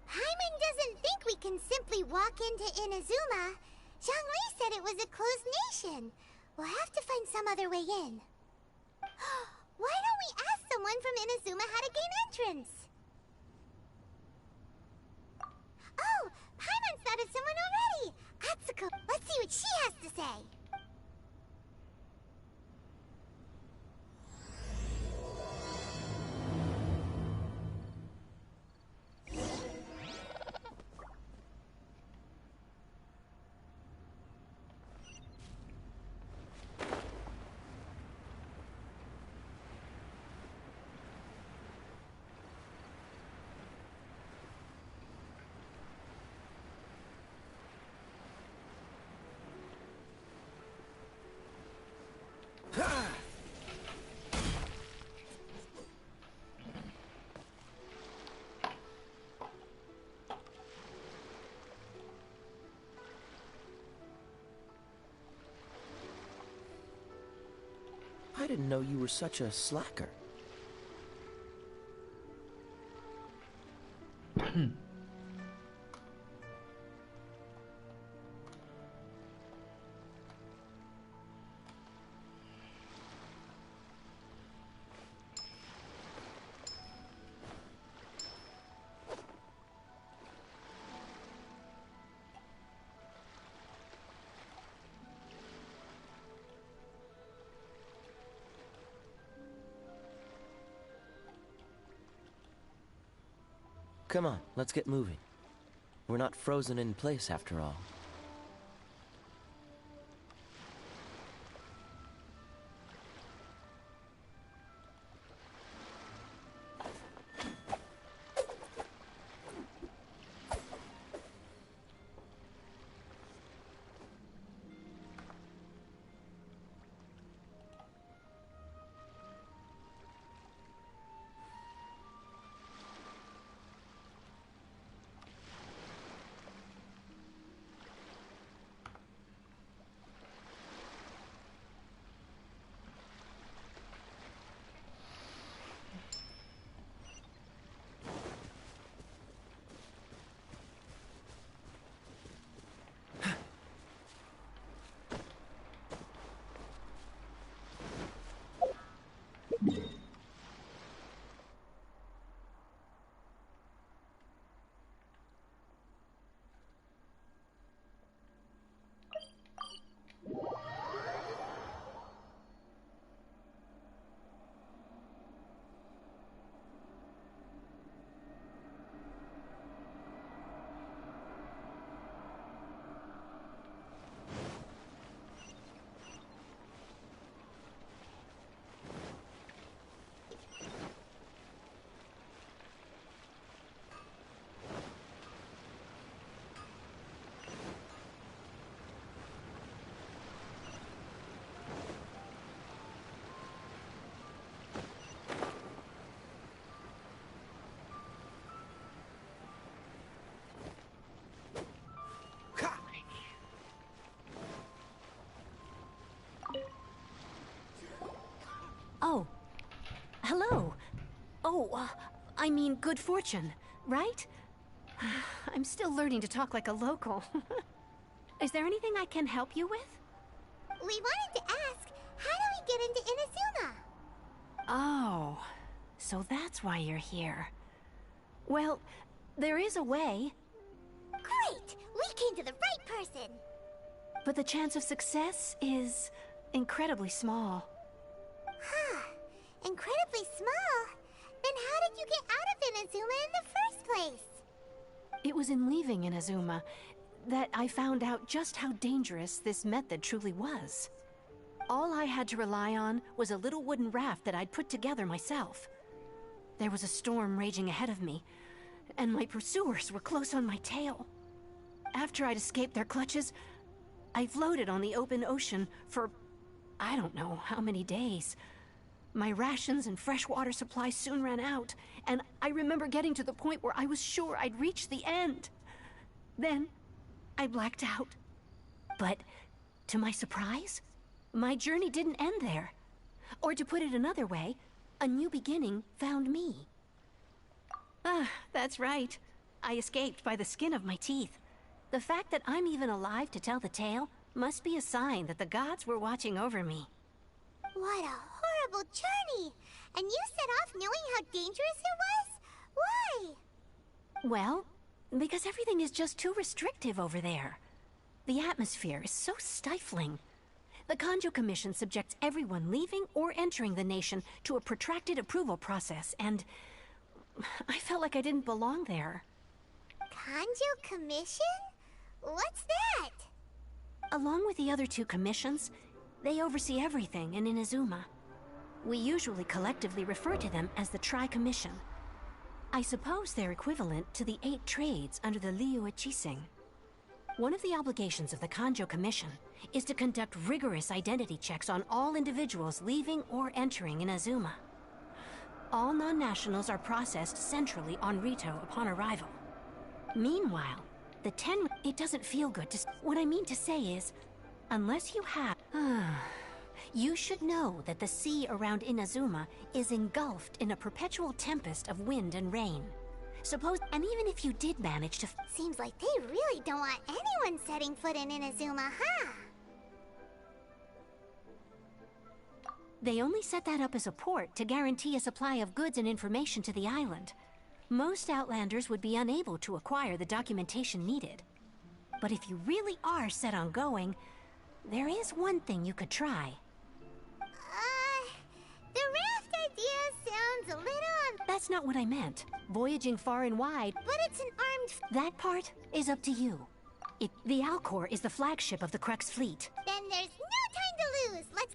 Paimon doesn't think we can simply walk into Inazuma. Zhongli said it was a closed nation. We'll have to find some other way in. Why don't we ask someone from Inazuma how to gain entrance? Oh, Paimon's thought of someone already! Atsuko, let's see what she has to say. I didn't know you were such a slacker. Come on, let's get moving. We're not frozen in place after all. Oh. Hello. Oh, I mean good fortune, right? I'm still learning to talk like a local. Is there anything I can help you with? We wanted to ask, how do we get into Inazuma? Oh, so that's why you're here. Well, there is a way. Great! We came to the right person! But the chance of success is incredibly small. Huh. Incredibly small? Then how did you get out of Inazuma in the first place? It was in leaving Inazuma that I found out just how dangerous this method truly was. All I had to rely on was a little wooden raft that I'd put together myself. There was a storm raging ahead of me, and my pursuers were close on my tail. After I'd escaped their clutches, I floated on the open ocean for I don't know how many days. My rations and freshwater supply soon ran out, and I remember getting to the point where I was sure I'd reached the end. Then, I blacked out. But, to my surprise, my journey didn't end there. Or to put it another way, a new beginning found me. Ah, that's right. I escaped by the skin of my teeth. The fact that I'm even alive to tell the tale must be a sign that the gods were watching over me. What a horrible journey! And you set off knowing how dangerous it was? Why? Well, because everything is just too restrictive over there. The atmosphere is so stifling. The Kanjo Commission subjects everyone leaving or entering the nation to a protracted approval process, and I felt like I didn't belong there. Kanjo Commission? What's that? Along with the other two commissions, they oversee everything in Inazuma. We usually collectively refer to them as the Tri-Commission. I suppose they're equivalent to the 8 trades under the Liu Ichising. One of the obligations of the Kanjo Commission is to conduct rigorous identity checks on all individuals leaving or entering Inazuma. All non-nationals are processed centrally on Rito upon arrival. Meanwhile, the 10... It doesn't feel good to... What I mean to say is, unless you have... You should know that the sea around Inazuma is engulfed in a perpetual tempest of wind and rain. Suppose... And even if you did manage to... Seems like they really don't want anyone setting foot in Inazuma, huh? They only set that up as a port to guarantee a supply of goods and information to the island. Most Outlanders would be unable to acquire the documentation needed. But if you really are set on going, there is one thing you could try. The raft idea sounds a little... That's not what I meant. Voyaging far and wide... But it's an armed... That part is up to you. The Alcor is the flagship of the Crux fleet. Then there's no time to lose. Let's...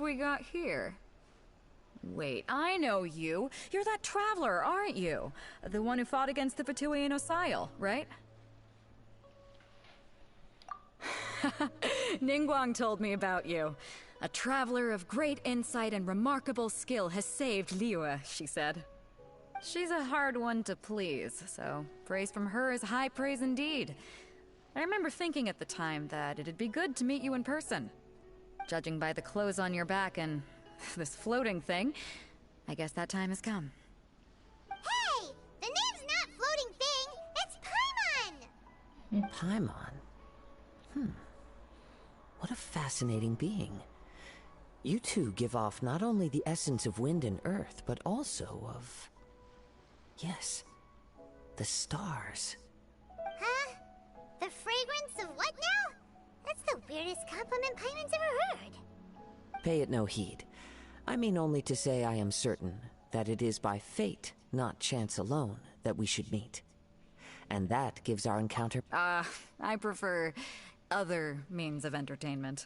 we got here? Wait, I know you. You're that traveler, aren't you? The one who fought against the Patuian Osile, right? Ningguang told me about you. A traveler of great insight and remarkable skill has saved Liyue, she said. She's a hard one to please, so praise from her is high praise indeed. I remember thinking at the time that it'd be good to meet you in person. Judging by the clothes on your back and this floating thing, I guess that time has come. Hey! The name's not Floating Thing, it's Paimon! Paimon? What a fascinating being. You two give off not only the essence of wind and earth, but also of... yes, the stars. Huh? The fragrance of what now? That's the weirdest compliment Paimon's ever heard. Pay it no heed. I mean only to say I am certain that it is by fate, not chance alone, that we should meet. And that gives our encounter... I prefer other means of entertainment.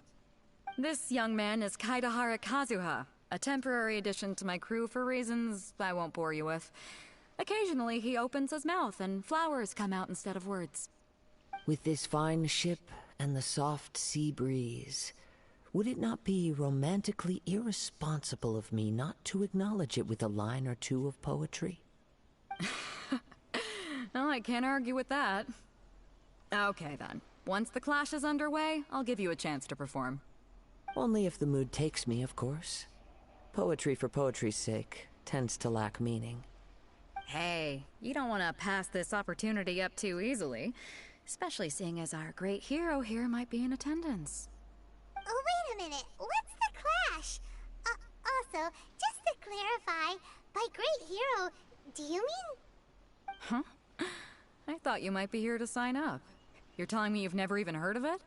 This young man is Kaidahara Kazuha, a temporary addition to my crew for reasons I won't bore you with. Occasionally he opens his mouth and flowers come out instead of words. With this fine ship and the soft sea breeze, would it not be romantically irresponsible of me not to acknowledge it with a line or two of poetry? Well, I can't argue with that. Okay then. Once the clash is underway, I'll give you a chance to perform. Only if the mood takes me, of course. Poetry for poetry's sake tends to lack meaning. Hey, you don't want to pass this opportunity up too easily. Especially seeing as our great hero here might be in attendance. Oh, wait a minute. What's the clash? Also, just to clarify, by great hero, do you mean... Huh? I thought you might be here to sign up. You're telling me you've never even heard of it?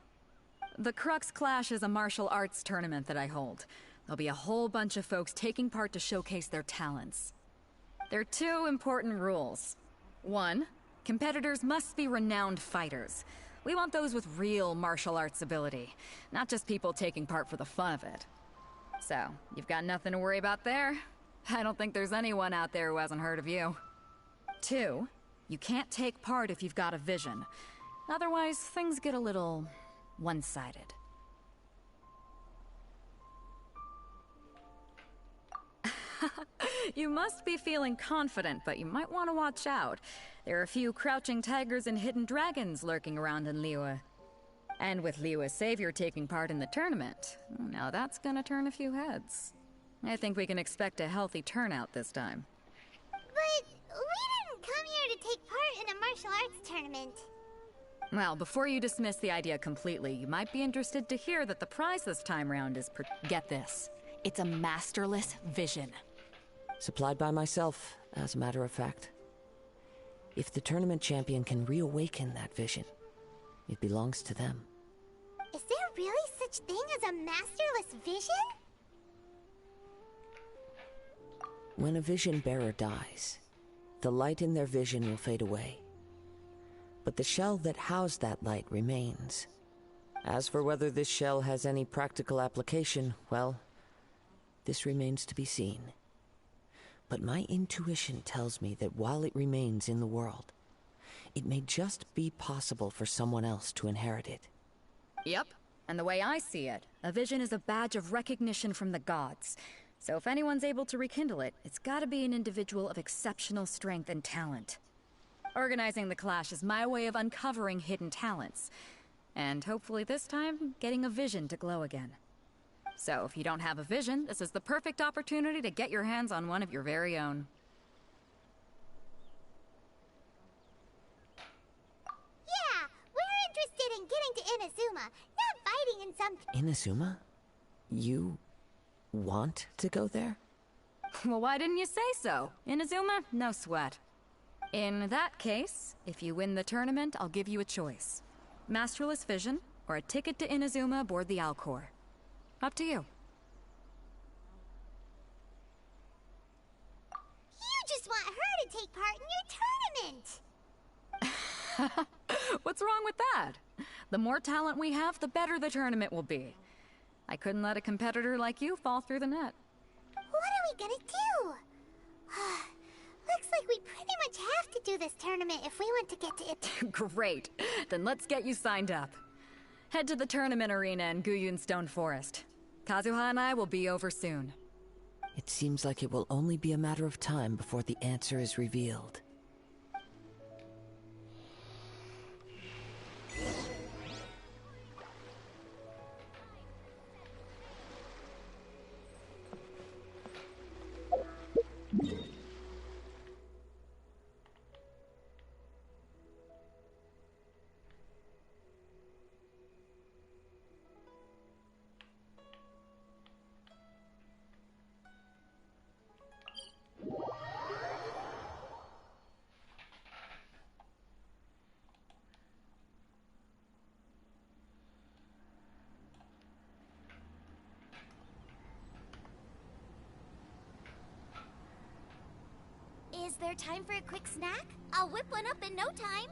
The Crux Clash is a martial arts tournament that I hold. There'll be a whole bunch of folks taking part to showcase their talents. There are two important rules. One, competitors must be renowned fighters. We want those with real martial arts ability, not just people taking part for the fun of it. So, you've got nothing to worry about there. I don't think there's anyone out there who hasn't heard of you. Two, you can't take part if you've got a vision. Otherwise, things get a little one-sided. You must be feeling confident, but you might want to watch out. There are a few crouching tigers and hidden dragons lurking around in Liyue. And with Liyue's savior taking part in the tournament, now that's gonna turn a few heads. I think we can expect a healthy turnout this time. But we didn't come here to take part in a martial arts tournament. Well, before you dismiss the idea completely, you might be interested to hear that the prize this time round is get this. It's a masterless vision. Supplied by myself, as a matter of fact. If the tournament champion can reawaken that vision, it belongs to them. Is there really such thing as a masterless vision? When a vision bearer dies, the light in their vision will fade away. But the shell that housed that light remains. As for whether this shell has any practical application, well, this remains to be seen. But my intuition tells me that while it remains in the world, it may just be possible for someone else to inherit it. Yep, and the way I see it, a vision is a badge of recognition from the gods. So if anyone's able to rekindle it, it's gotta be an individual of exceptional strength and talent. Organizing the clash is my way of uncovering hidden talents. And hopefully this time, getting a vision to glow again. So if you don't have a vision, this is the perfect opportunity to get your hands on one of your very own. Yeah, we're interested in getting to Inazuma, not fighting in some... Inazuma? You want to go there? Well, why didn't you say so? Inazuma? No sweat. In that case, if you win the tournament, I'll give you a choice. Masterless vision, or a ticket to Inazuma aboard the Alcor. Up to you. You just want her to take part in your tournament! What's wrong with that? The more talent we have, the better the tournament will be. I couldn't let a competitor like you fall through the net. What are we gonna do? Looks like we pretty much have to do this tournament if we want to get to it. Great. Then let's get you signed up. Head to the tournament arena in Guyun Stone Forest. Kazuha and I will be over soon. It seems like it will only be a matter of time before the answer is revealed. Is there time for a quick snack? I'll whip one up in no time.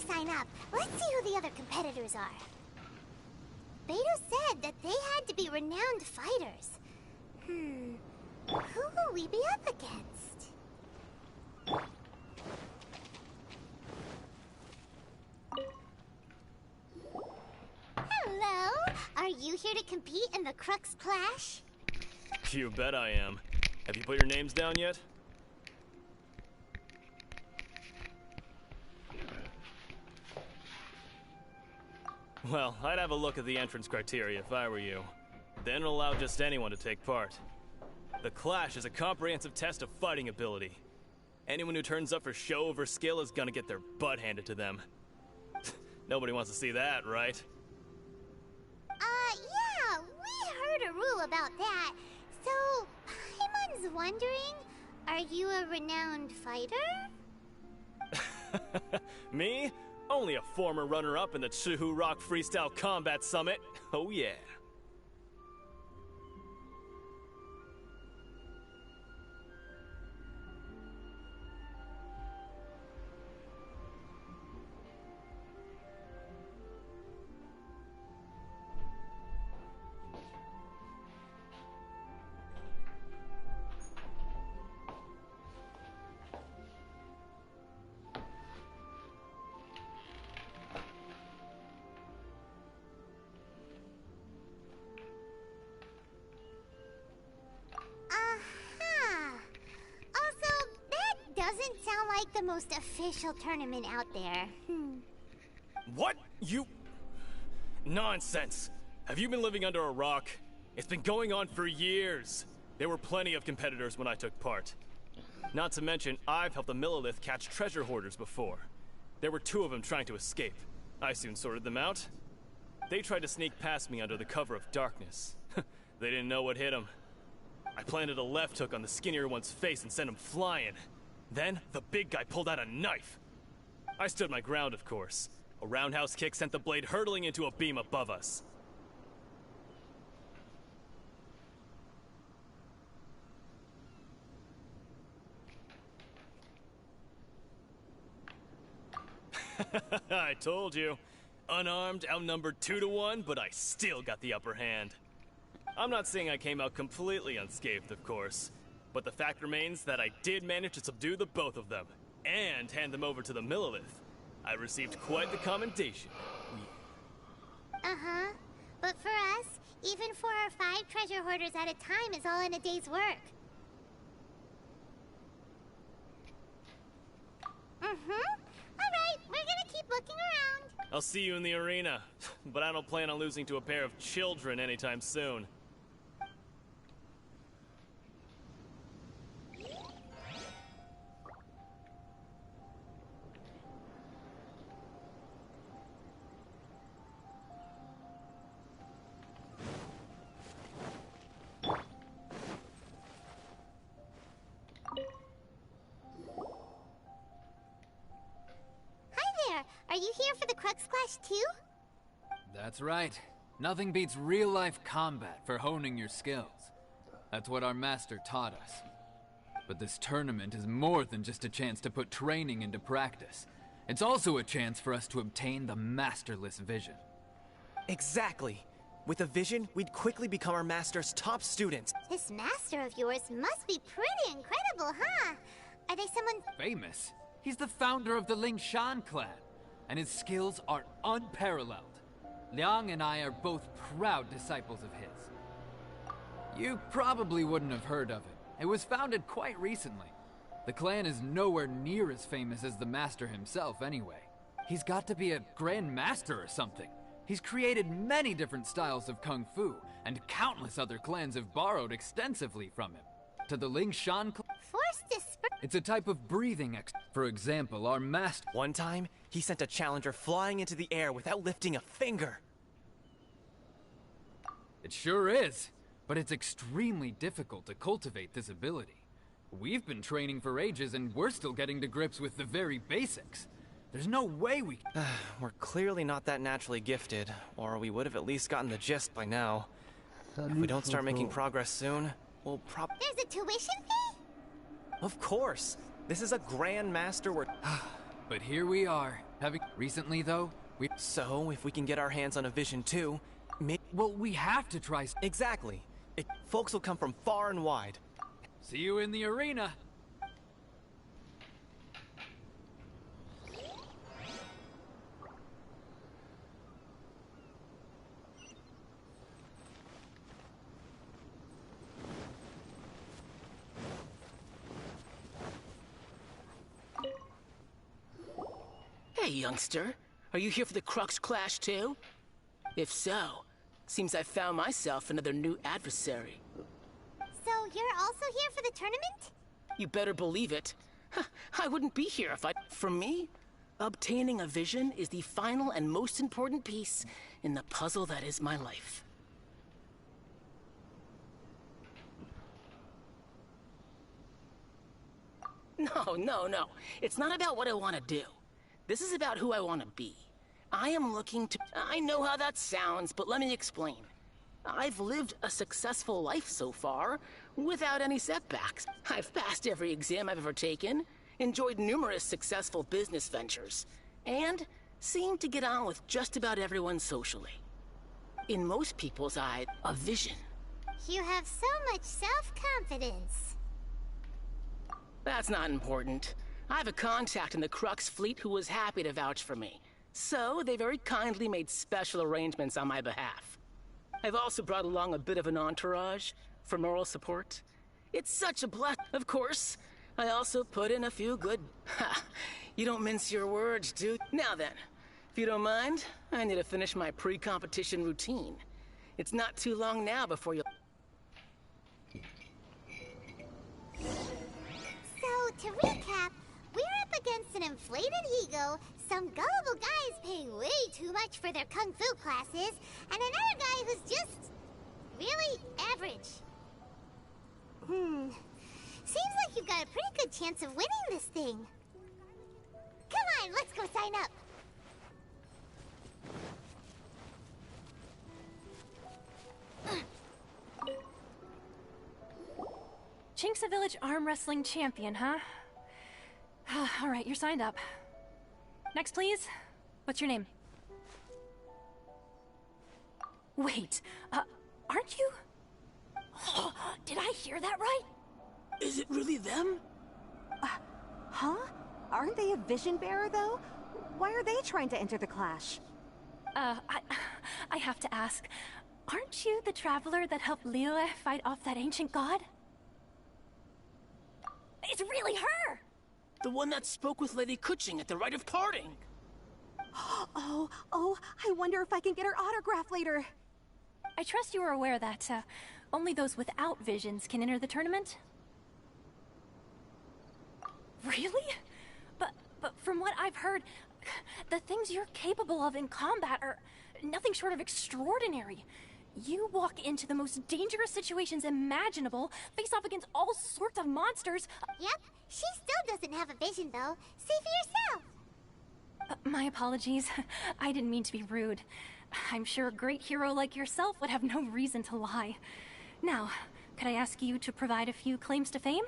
Sign up. Let's see who the other competitors are. Beto said that they had to be renowned fighters. Who will we be up against? Hello? Are you here to compete in the Crux Clash? You bet I am. Have you put your names down yet? Well, I'd have a look at the entrance criteria if I were you. Then allow just anyone to take part. The Clash is a comprehensive test of fighting ability. Anyone who turns up for show over skill is gonna get their butt handed to them. Nobody wants to see that, right? Yeah, we heard a rule about that. So, Paimon's wondering, are you a renowned fighter? Me? Only a former runner-up in the Chihu Rock Freestyle Combat Summit. Oh yeah. like the most official tournament out there. What? You... Nonsense. Have you been living under a rock? It's been going on for years. There were plenty of competitors when I took part. Not to mention, I've helped the Millilith catch treasure hoarders before. There were 2 of them trying to escape. I soon sorted them out. They tried to sneak past me under the cover of darkness. They didn't know what hit them. I planted a left hook on the skinnier one's face and sent him flying. Then, the big guy pulled out a knife. I stood my ground, of course. A roundhouse kick sent the blade hurtling into a beam above us. I told you. Unarmed, outnumbered 2 to 1, but I still got the upper hand. I'm not saying I came out completely unscathed, of course, but the fact remains that I did manage to subdue the both of them, and hand them over to the Millilith. I received quite the commendation. Uh-huh. But for us, even 4 or 5 treasure hoarders at a time is all in a day's work. Alright, we're gonna keep looking around. I'll see you in the arena, but I don't plan on losing to a pair of children anytime soon. Are you here for the Crux Clash too? That's right. Nothing beats real-life combat for honing your skills. That's what our master taught us. But this tournament is more than just a chance to put training into practice. It's also a chance for us to obtain the masterless vision. Exactly. With a vision, we'd quickly become our master's top students. This master of yours must be pretty incredible, huh? Are they someone... Famous? He's the founder of the Lingshan clan, and his skills are unparalleled. Liang and I are both proud disciples of his. You probably wouldn't have heard of it. It was founded quite recently. The clan is nowhere near as famous as the master himself anyway. He's got to be a grand master or something. He's created many different styles of kung fu, and countless other clans have borrowed extensively from him. To the Lingshan clan... It's a type of breathing For example, our master... One time, he sent a challenger flying into the air without lifting a finger. It sure is, but it's extremely difficult to cultivate this ability. We've been training for ages and we're still getting to grips with the very basics. There's no way we... We're clearly not that naturally gifted, or we would have at least gotten the gist by now. If we don't start making progress soon, we'll There's a tuition fee? Of course! This is a grand master But here we are. Recently, though, So, if we can get our hands on a vision too... Well, we have to try... Exactly. Folks will come from far and wide. See you in the arena! Hey, youngster. Are you here for the Crux Clash, too? If so, seems I found myself another new adversary. So you're also here for the tournament? You better believe it. I wouldn't be here if I... For me, obtaining a vision is the final and most important piece in the puzzle that is my life. No. It's not about what I want to do. This is about who I want to be. I am looking to... I know how that sounds, but let me explain. I've lived a successful life so far, without any setbacks. I've passed every exam I've ever taken, enjoyed numerous successful business ventures, and seemed to get on with just about everyone socially. In most people's eyes, a vision. You have so much self-confidence. That's not important. I have a contact in the Crux fleet who was happy to vouch for me. So, they very kindly made special arrangements on my behalf. I've also brought along a bit of an entourage for moral support. It's such a blessing. Of course, I also put in a few good... Ha! You don't mince your words, dude. Now then, if you don't mind, I need to finish my pre-competition routine. It's not too long now before you'll... So, to recap, we're up against an inflated ego, some gullible guys paying way too much for their kung fu classes, and another guy who's just... really average. Seems like you've got a pretty good chance of winning this thing. Come on, let's go sign up. Chinksa Village arm wrestling champion, huh? All right, you're signed up. Next, please. What's your name? Wait, aren't you? Did I hear that right? Is it really them? Huh? Aren't they a vision bearer, though? Why are they trying to enter the clash? I have to ask. Aren't you the traveler that helped Liyue fight off that ancient god? It's really her! The one that spoke with Lady Kuching at the rite of parting. Oh, I wonder if I can get her autograph later. I trust you are aware that, only those without visions can enter the tournament? Really? But from what I've heard, the things you're capable of in combat are nothing short of extraordinary. You walk into the most dangerous situations imaginable, face off against all sorts of monsters. Yep, she still doesn't have a vision, though. See for yourself. My apologies. I didn't mean to be rude. I'm sure a great hero like yourself would have no reason to lie. Now, could I ask you to provide a few claims to fame?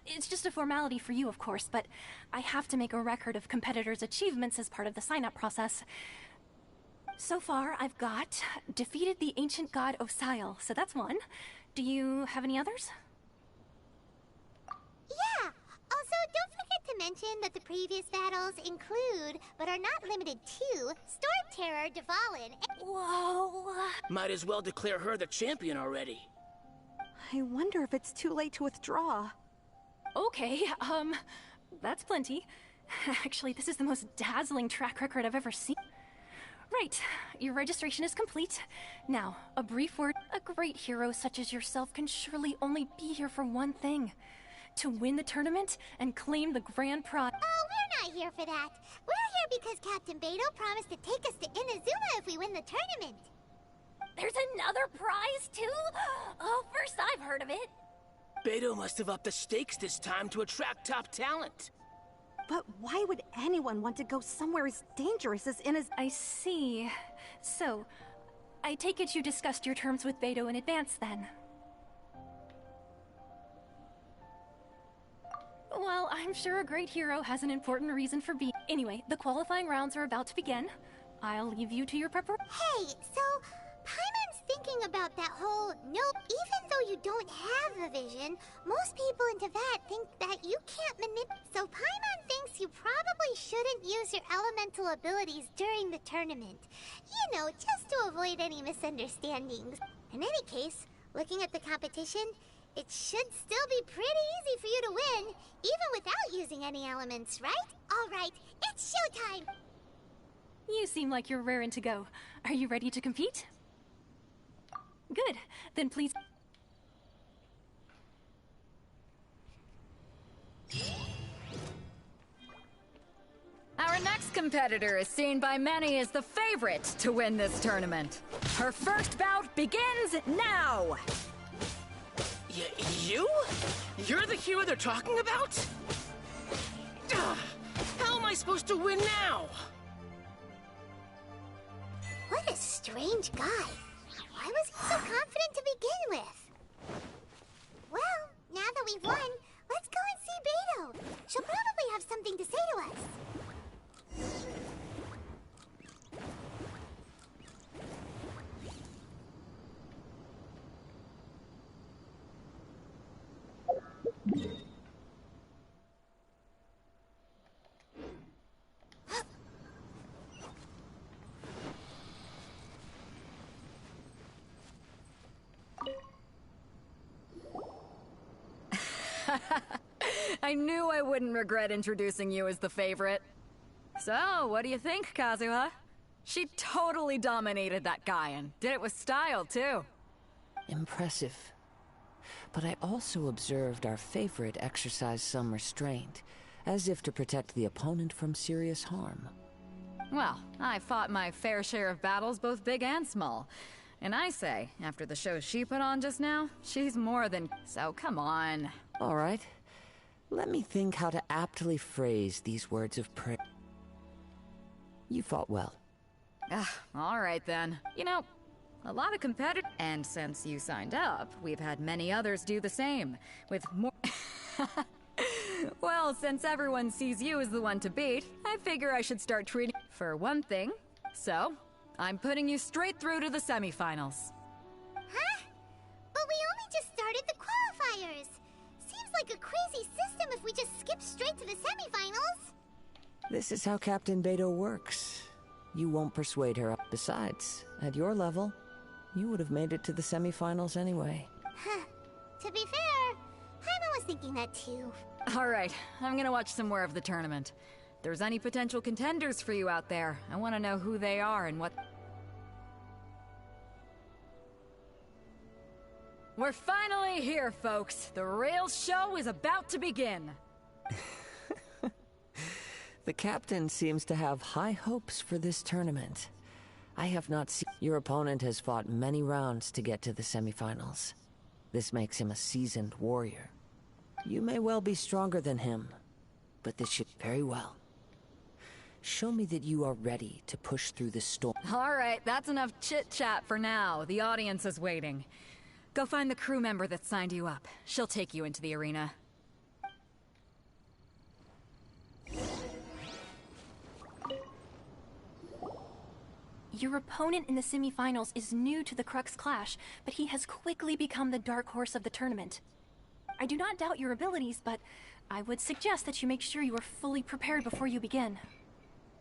It's just a formality for you, of course, but I have to make a record of competitors' achievements as part of the sign-up process. So far, I've got defeated the ancient god Osial, so that's one. Do you have any others? Yeah! Also, don't forget to mention that the previous battles include, but are not limited to, Storm Terror, Dvalin, and... Whoa! Might as well declare her the champion already. I wonder if it's too late to withdraw. Okay, that's plenty. Actually, this is the most dazzling track record I've ever seen. Right, your registration is complete. Now, a brief word. A great hero such as yourself can surely only be here for one thing. To win the tournament and claim the grand prize. Oh, we're not here for that. We're here because Captain Beidou promised to take us to Inazuma if we win the tournament. There's another prize, too? Oh, first I've heard of it. Beidou must have upped the stakes this time to attract top talent. But why would anyone want to go somewhere as dangerous as I see. So, I take it you discussed your terms with Beidou in advance, then? Well, I'm sure a great hero has an important reason for being... Anyway, the qualifying rounds are about to begin. I'll leave you to your preparation. Hey, so... Paimon's thinking about that whole... Nope, even though you don't have a vision, most people in Teyvat think that you can't manipulate... So Paimon thinks you probably shouldn't use your elemental abilities during the tournament. You know, just to avoid any misunderstandings. In any case, looking at the competition, it should still be pretty easy for you to win, even without using any elements, right? Alright, it's showtime! You seem like you're raring to go. Are you ready to compete? Good. Then please... Our next competitor is seen by many as the favorite to win this tournament. Her first bout begins now! You? You're the hero they're talking about? How am I supposed to win now? What a strange guy. Why was he so confident to begin with? Well, now that we've won, let's go and see Beidou. She'll probably have something to say to us. I knew I wouldn't regret introducing you as the favorite. So, what do you think, Kazuha? She totally dominated that guy and did it with style, too. Impressive. But I also observed our favorite exercise some restraint, as if to protect the opponent from serious harm. Well, I fought my fair share of battles, both big and small. And I say, after the show she put on just now, she's more than... So come on. All right. Let me think how to aptly phrase these words of praise. You fought well. All right then. You know, a lot of competitors... And since you signed up, we've had many others do the same, with more... Well, since everyone sees you as the one to beat, I figure I should start treating... For one thing, so, I'm putting you straight through to the semifinals. Huh? But we only just started the qualifiers. Seems like a crazy system if we just skip straight to the semifinals. This is how Captain Beto works. You won't persuade her. Besides, at your level, you would have made it to the semifinals anyway. Huh. To be fair, Paimon was thinking that too. Alright, I'm gonna watch some more of the tournament. If there's any potential contenders for you out there, I want to know who they are and what... We're finally here, folks! The real show is about to begin! The captain seems to have high hopes for this tournament. I have not seen... Your opponent has fought many rounds to get to the semifinals. This makes him a seasoned warrior. You may well be stronger than him, but this should very well. Show me that you are ready to push through the storm. Alright, that's enough chit-chat for now. The audience is waiting. Go find the crew member that signed you up. She'll take you into the arena. Your opponent in the semifinals is new to the Crux Clash, but he has quickly become the dark horse of the tournament. I do not doubt your abilities, but I would suggest that you make sure you are fully prepared before you begin.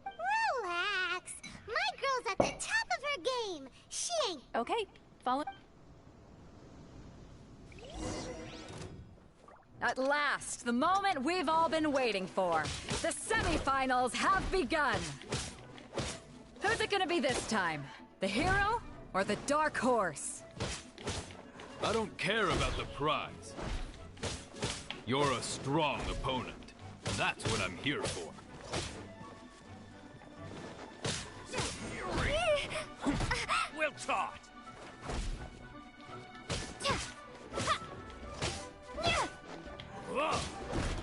Relax. My girl's at the top of her game. She ain't... Okay, follow... At last, the moment we've all been waiting for. The semifinals have begun. Who's it gonna be this time? The hero or the dark horse? I don't care about the prize. You're a strong opponent. That's what I'm here for. Well taught!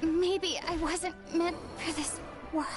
Maybe I wasn't meant for this world.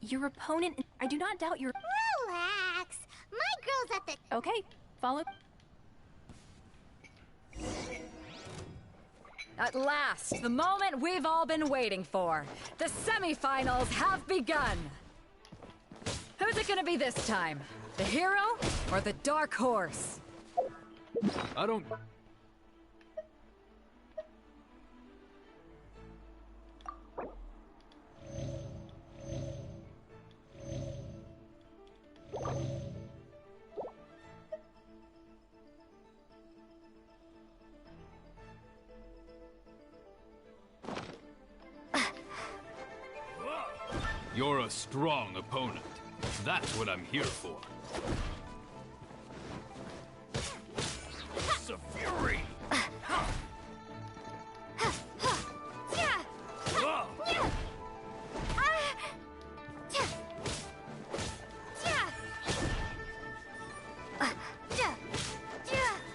Your opponent... I do not doubt your... Relax. My girl's at the... Okay, follow... At last, the moment we've all been waiting for. The semifinals have begun. Who's it gonna be this time? The hero or the dark horse? I don't... You're a strong opponent. That's what I'm here for. It's a fury!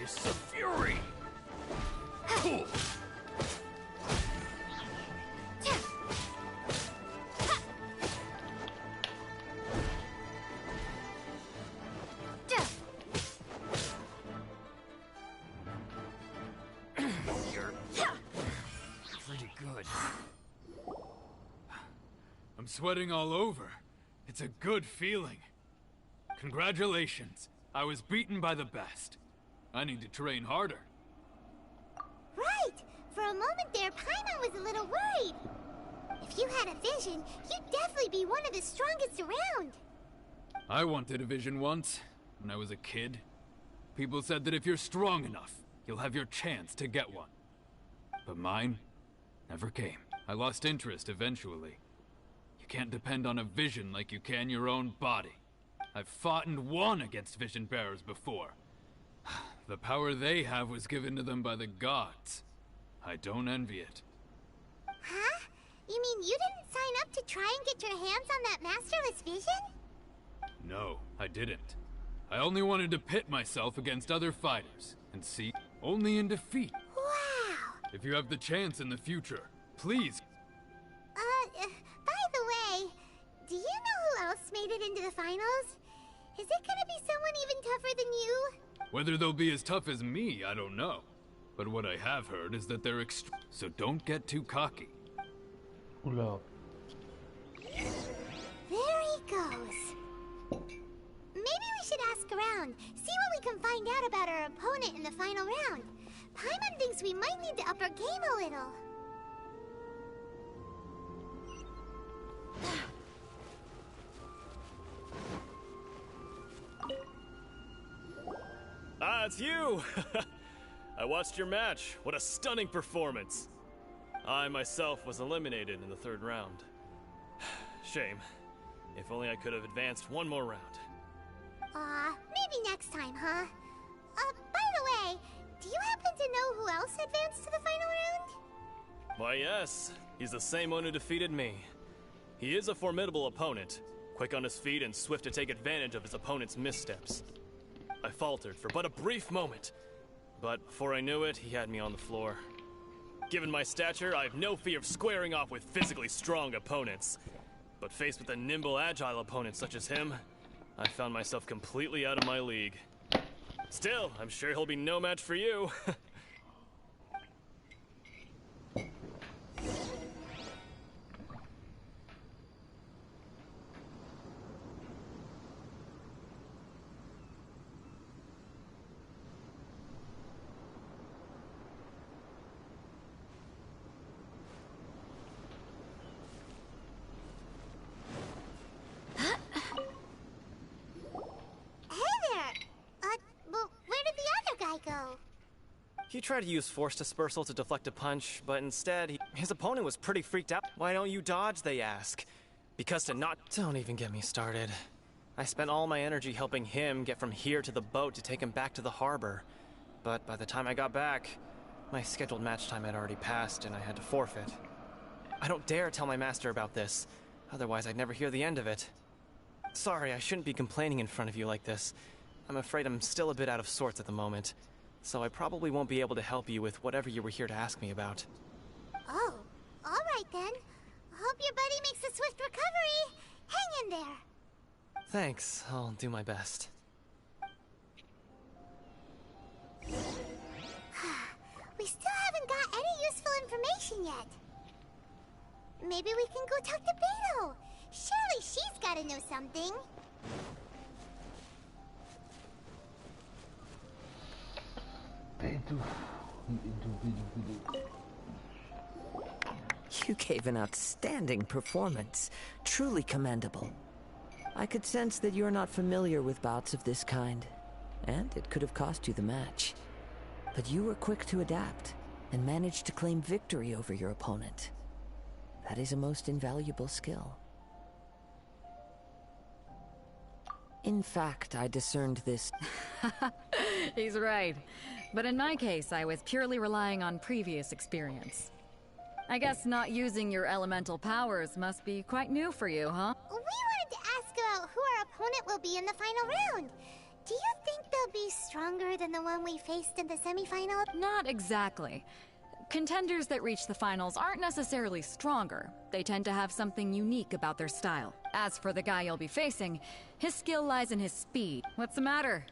It's a fury! Cool! I'm sweating all over. It's a good feeling. Congratulations. I was beaten by the best. I need to train harder. Right! For a moment there, Paimon was a little worried. If you had a vision, you'd definitely be one of the strongest around. I wanted a vision once, when I was a kid. People said that if you're strong enough, you'll have your chance to get one. But mine never came. I lost interest eventually. You can't depend on a vision like you can your own body. I've fought and won against vision bearers before. The power they have was given to them by the gods. I don't envy it. Huh? You mean you didn't sign up to try and get your hands on that masterless vision? No, I didn't. I only wanted to pit myself against other fighters, and see only in defeat. Wow! If you have the chance in the future, please. By the way, do you know who else made it into the finals? Is it gonna be someone even tougher than you? Whether they'll be as tough as me, I don't know. But what I have heard is that they're so don't get too cocky. Oula. There he goes. Maybe we should ask around, see what we can find out about our opponent in the final round. Paimon thinks we might need to up our game a little. Ah, it's you! I watched your match. What a stunning performance. I myself was eliminated in the third round. Shame. If only I could have advanced one more round. Maybe next time, huh? By the way, do you happen to know who else advanced to the final round? Why, yes. He's the same one who defeated me. He is a formidable opponent, quick on his feet and swift to take advantage of his opponent's missteps. I faltered for but a brief moment, but before I knew it, he had me on the floor. Given my stature, I have no fear of squaring off with physically strong opponents. But faced with a nimble, agile opponent such as him, I found myself completely out of my league. Still, I'm sure he'll be no match for you. He tried to use force dispersal to deflect a punch, but instead, his opponent was pretty freaked out. Why don't you dodge, they ask. Because to not... Don't even get me started. I spent all my energy helping him get from here to the boat to take him back to the harbor. But by the time I got back, my scheduled match time had already passed and I had to forfeit. I don't dare tell my master about this, otherwise I'd never hear the end of it. Sorry, I shouldn't be complaining in front of you like this. I'm afraid I'm still a bit out of sorts at the moment. So I probably won't be able to help you with whatever you were here to ask me about. Oh, all right then. Hope your buddy makes a swift recovery. Hang in there. Thanks, I'll do my best. We still haven't got any useful information yet. Maybe we can go talk to Beto. Surely she's gotta know something. You gave an outstanding performance. Truly commendable. I could sense that you're not familiar with bouts of this kind, and it could have cost you the match. But you were quick to adapt, and managed to claim victory over your opponent. That is a most invaluable skill. In fact, I discerned this. He's right. But in my case, I was purely relying on previous experience. I guess not using your elemental powers must be quite new for you, huh? We wanted to ask about who our opponent will be in the final round. Do you think they'll be stronger than the one we faced in the semifinal? Not exactly. Contenders that reach the finals aren't necessarily stronger. They tend to have something unique about their style. As for the guy you'll be facing, his skill lies in his speed. What's the matter?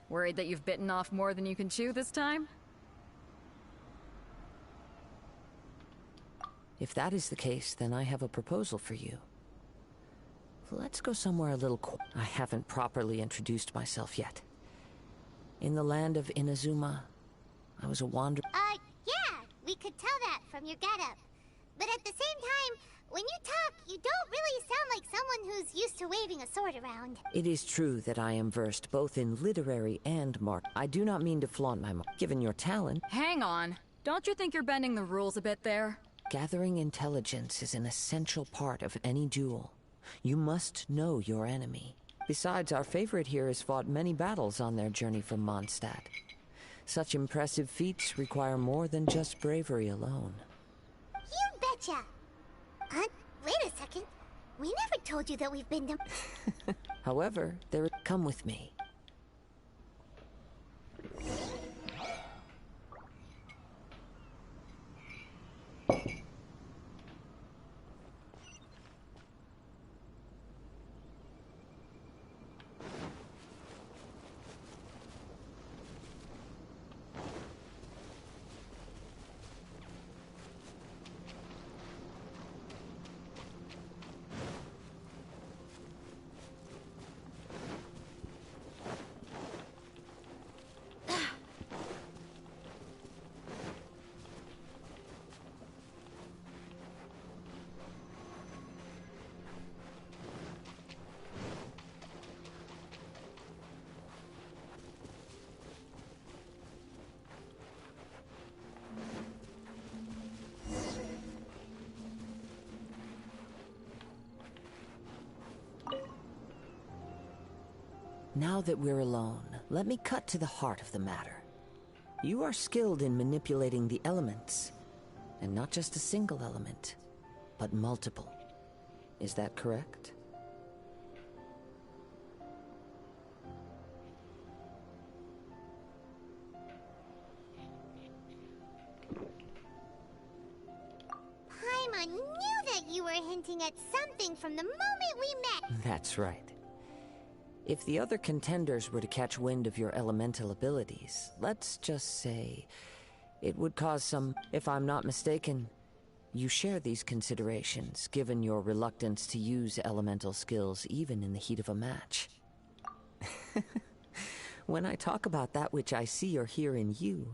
Worried that you've bitten off more than you can chew this time? If that is the case, then I have a proposal for you. Let's go somewhere a little I haven't properly introduced myself yet. In the land of Inazuma, I was a wanderer. Yeah, we could tell that from your getup. But at the same time, when you talk, you don't really sound like someone who's used to waving a sword around. It is true that I am versed both in literary and I do not mean to flaunt my given your talent. Hang on. Don't you think you're bending the rules a bit there? Gathering intelligence is an essential part of any duel. You must know your enemy. Besides, our favorite here has fought many battles on their journey from Mondstadt. Such impressive feats require more than just bravery alone. You betcha! Wait a second. We never told you that we've been to... However, come with me. Now that we're alone, let me cut to the heart of the matter. You are skilled in manipulating the elements, and not just a single element, but multiple. Is that correct? Paimon knew that you were hinting at something from the moment we met. That's right. If the other contenders were to catch wind of your elemental abilities, let's just say it would cause some... If I'm not mistaken, you share these considerations, given your reluctance to use elemental skills even in the heat of a match. When I talk about that which I see or hear in you,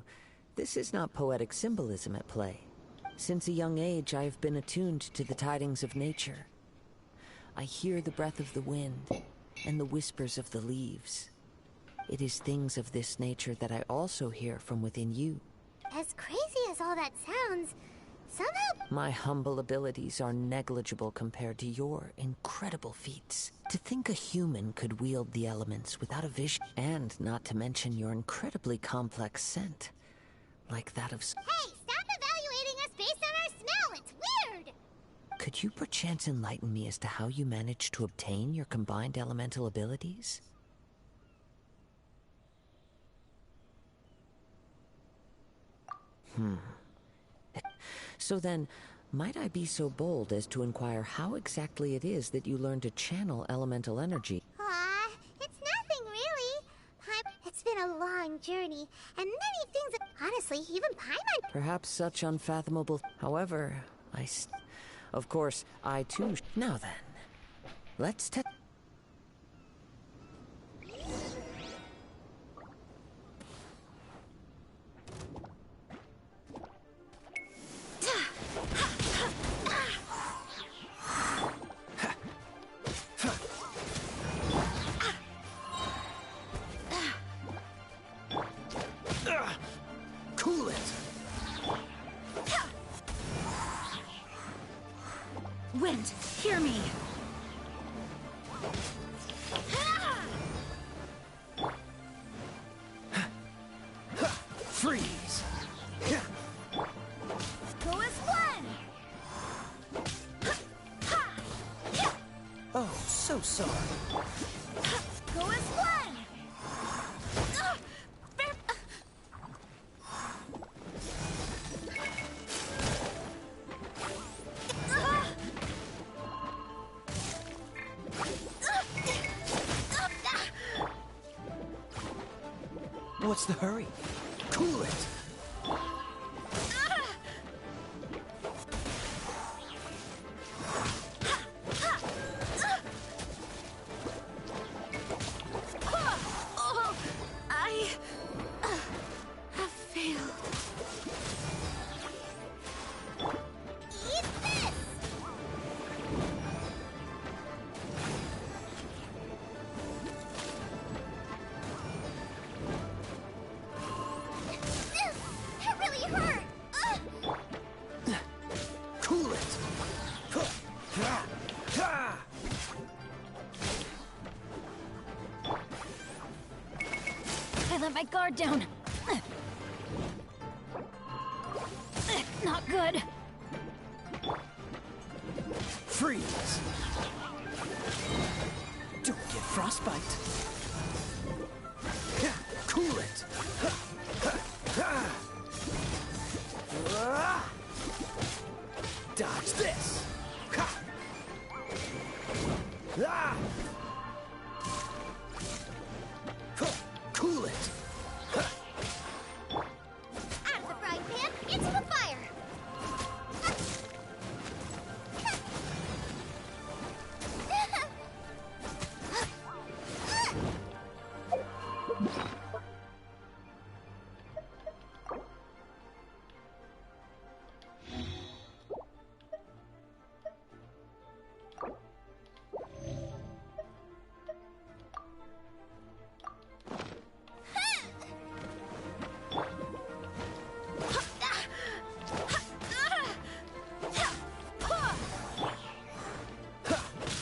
this is not poetic symbolism at play. Since a young age, I have been attuned to the tidings of nature. I hear the breath of the wind and the whispers of the leaves. It is things of this nature that I also hear from within you. As crazy as all that sounds, somehow... My humble abilities are negligible compared to your incredible feats. To think a human could wield the elements without a vision, and not to mention your incredibly complex scent, like that of... Hey, stop evaluating us based on our smell! It's weird! Could you perchance enlighten me as to how you managed to obtain your combined elemental abilities? So then, might I be so bold as to inquire how exactly it is that you learned to channel elemental energy? It's nothing really. It's been a long journey, and many things... Honestly, even Paimon... Perhaps such unfathomable... However, of course, I too... Now then, let's test... Cool it! Wind, hear me. Freeze! Go as one! Oh, so sorry. Go as one! What's the hurry? Cool it! Oh, I have failed. Eat this! That really hurt! Cool it! I let my guard down. Not good. Freeze! Don't get frostbite. Cool it! Dodge this! Cool it! Out of the frying pan, into the fire!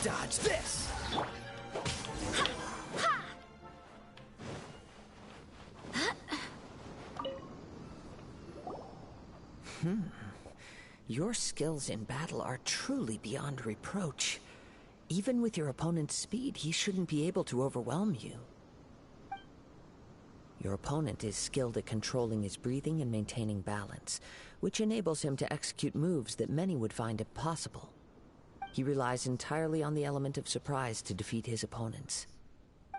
Dodge this! Your skills in battle are truly beyond reproach. Even with your opponent's speed, he shouldn't be able to overwhelm you. Your opponent is skilled at controlling his breathing and maintaining balance, which enables him to execute moves that many would find impossible. He relies entirely on the element of surprise to defeat his opponents.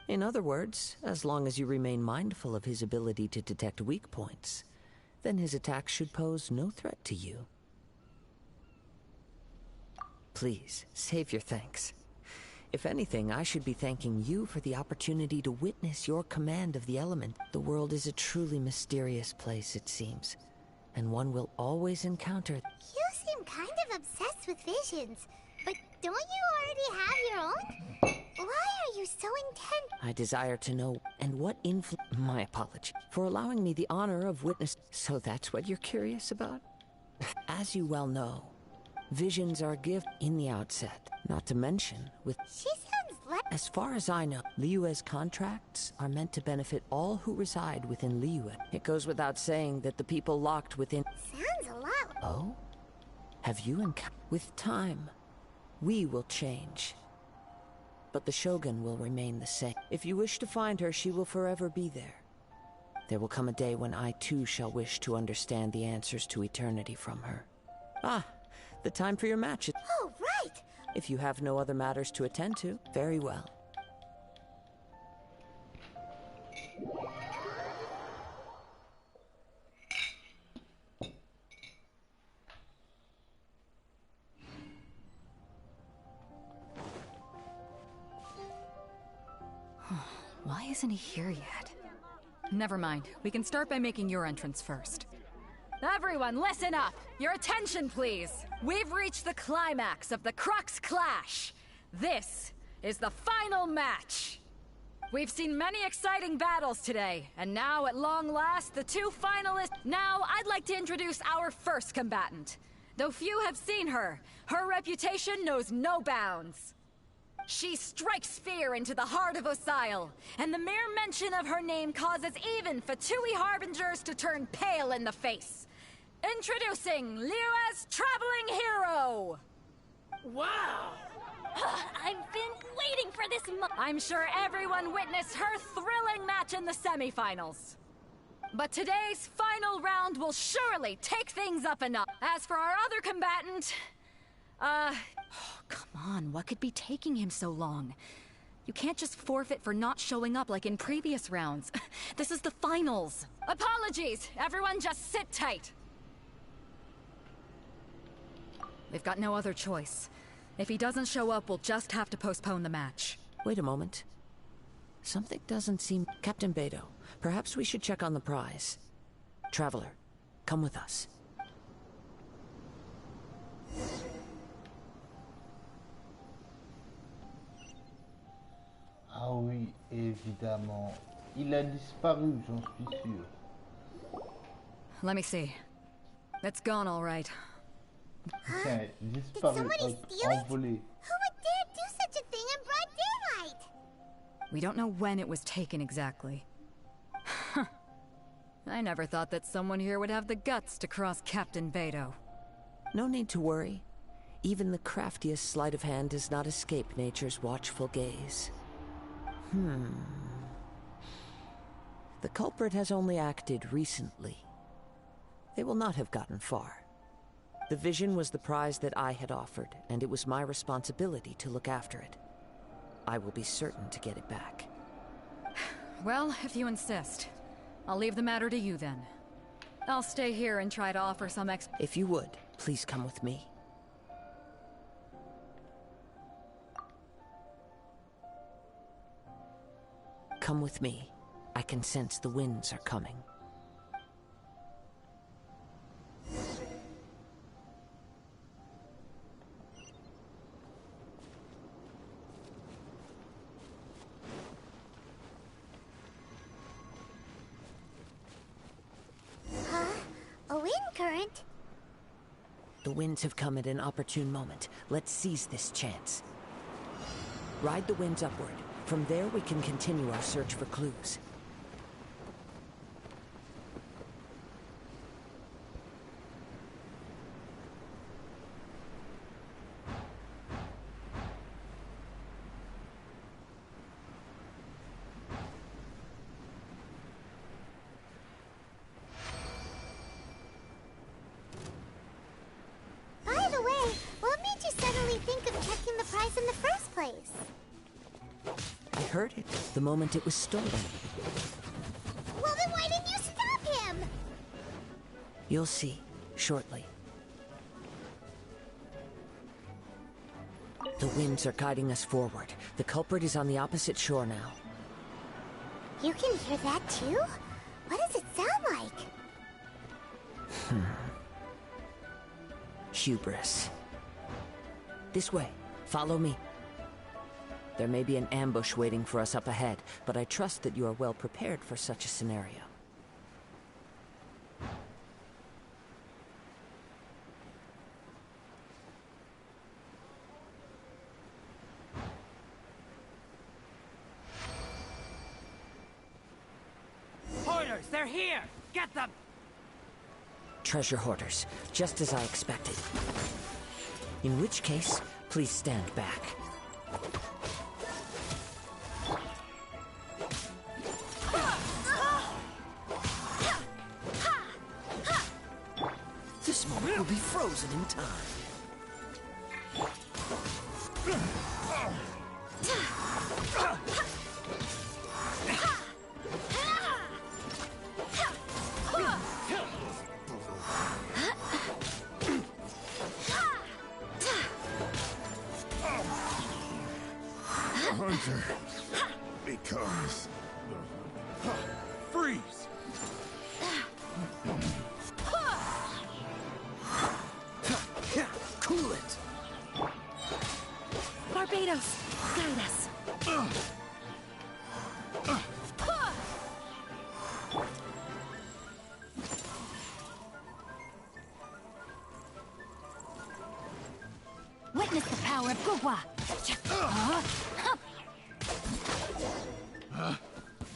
In other words, as long as you remain mindful of his ability to detect weak points, then his attacks should pose no threat to you. Please, save your thanks. If anything, I should be thanking you for the opportunity to witness your command of the element. The world is a truly mysterious place, it seems, and one will always encounter... You seem kind of obsessed with visions, but don't you already have your own? Why are you so intent? I desire to know, and what My apology for allowing me the honor of witness... So that's what you're curious about? As you well know, visions are a gift in the outset, not to mention with... She sounds like... As far as I know, Liyue's contracts are meant to benefit all who reside within Liyue. It goes without saying that the people locked within... Sounds a lot... Oh? Have you encountered... With time, we will change. But the Shogun will remain the same. If you wish to find her, she will forever be there. There will come a day when I too shall wish to understand the answers to eternity from her. Ah, the time for your match. Oh, right! If you have no other matters to attend to, very well. isn't he here yet? Never mind. We can start by making your entrance first. Everyone, listen up! Your attention, please! We've reached the climax of the Crux Clash! This is the final match! We've seen many exciting battles today, and now, at long last, the two finalists... Now, I'd like to introduce our first combatant. Though few have seen her, her reputation knows no bounds. She strikes fear into the heart of Osile, and the mere mention of her name causes even Fatui Harbingers to turn pale in the face. Introducing Liyue's Traveling Hero! Wow! I've been waiting for this I'm sure everyone witnessed her thrilling match in the semifinals. But today's final round will surely take things up a notch. As for our other combatant... come on, what could be taking him so long? You can't just forfeit for not showing up like in previous rounds. This is the finals. Apologies! Everyone just sit tight. We've got no other choice. If he doesn't show up, we'll just have to postpone the match. Wait a moment. Something doesn't seem... Captain Beidou, perhaps we should check on the prize. Traveler, come with us. Ah oui, évidemment. Il a disparu, j'en suis sûr. Let me see. It's gone all right. Tiens, disparu, envolé. Who would dare do such a thing in broad daylight? We don't know when it was taken exactly. I never thought that someone here would have the guts to cross Captain Beidou. No need to worry. Even the craftiest sleight of hand does not escape nature's watchful gaze. The culprit has only acted recently. They will not have gotten far. The vision was the prize that I had offered, and it was my responsibility to look after it. I will be certain to get it back. Well, if you insist. I'll leave the matter to you then. I'll stay here and try to offer some If you would, please come with me. Come with me. I can sense the winds are coming. A wind current? The winds have come at an opportune moment. Let's seize this chance. Ride the winds upward. From there, we can continue our search for clues. By the way, what made you suddenly think of checking the prize in the first place? I heard it the moment it was stolen. Well, then why didn't you stop him? You'll see, shortly. The winds are guiding us forward. The culprit is on the opposite shore now. You can hear that too? What does it sound like? Hubris. This way. Follow me. There may be an ambush waiting for us up ahead, but I trust that you are well prepared for such a scenario. Hoarders, they're here! Get them! Treasure hoarders, just as I expected. In which case, please stand back. This moment will be frozen in time. Hunter becomes the Freeze! Cool it! Barbados, guide us. Witness the power of Gugwa.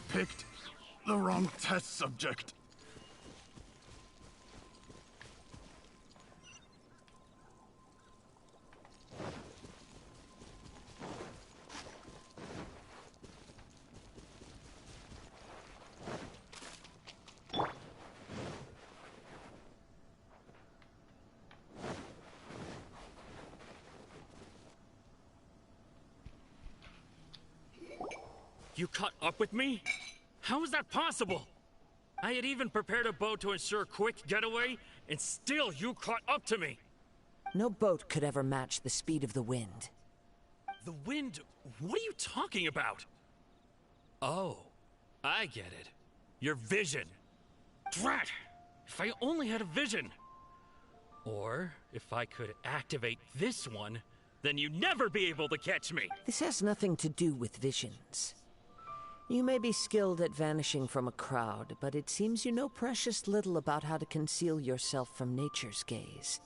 Picked the wrong test subject. You caught up with me? How is that possible? I had even prepared a boat to ensure a quick getaway, and still you caught up to me. No boat could ever match the speed of the wind. The wind? What are you talking about? Oh, I get it. Your vision. Drat! If I only had a vision. Or, if I could activate this one, then you'd never be able to catch me. This has nothing to do with visions. You may be skilled at vanishing from a crowd, but it seems you know precious little about how to conceal yourself from nature's gaze.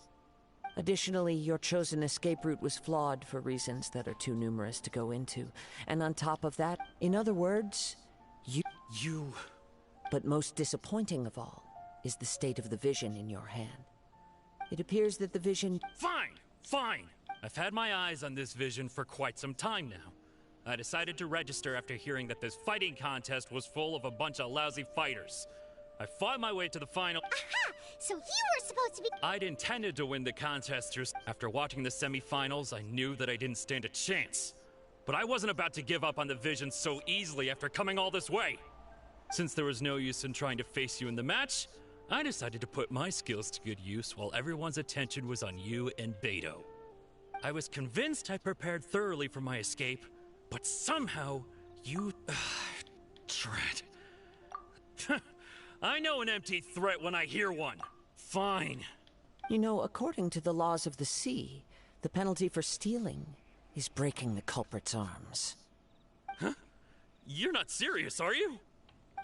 Additionally, your chosen escape route was flawed for reasons that are too numerous to go into. And on top of that, in other words, you... But most disappointing of all is the state of the vision in your hand. It appears that the vision... Fine! I've had my eyes on this vision for quite some time now. I decided to register after hearing that this fighting contest was full of a bunch of lousy fighters. I fought my way to the final. Aha! So you were supposed to be. I'd intended to win the contest. After watching the semifinals, I knew that I didn't stand a chance. But I wasn't about to give up on the vision so easily after coming all this way. Since there was no use in trying to face you in the match, I decided to put my skills to good use while everyone's attention was on you and Beto. I was convinced I prepared thoroughly for my escape, but somehow you... Drat. I know an empty threat when I hear one. Fine. You know, according to the laws of the sea, the penalty for stealing is breaking the culprit's arms. Huh? You're not serious, are you?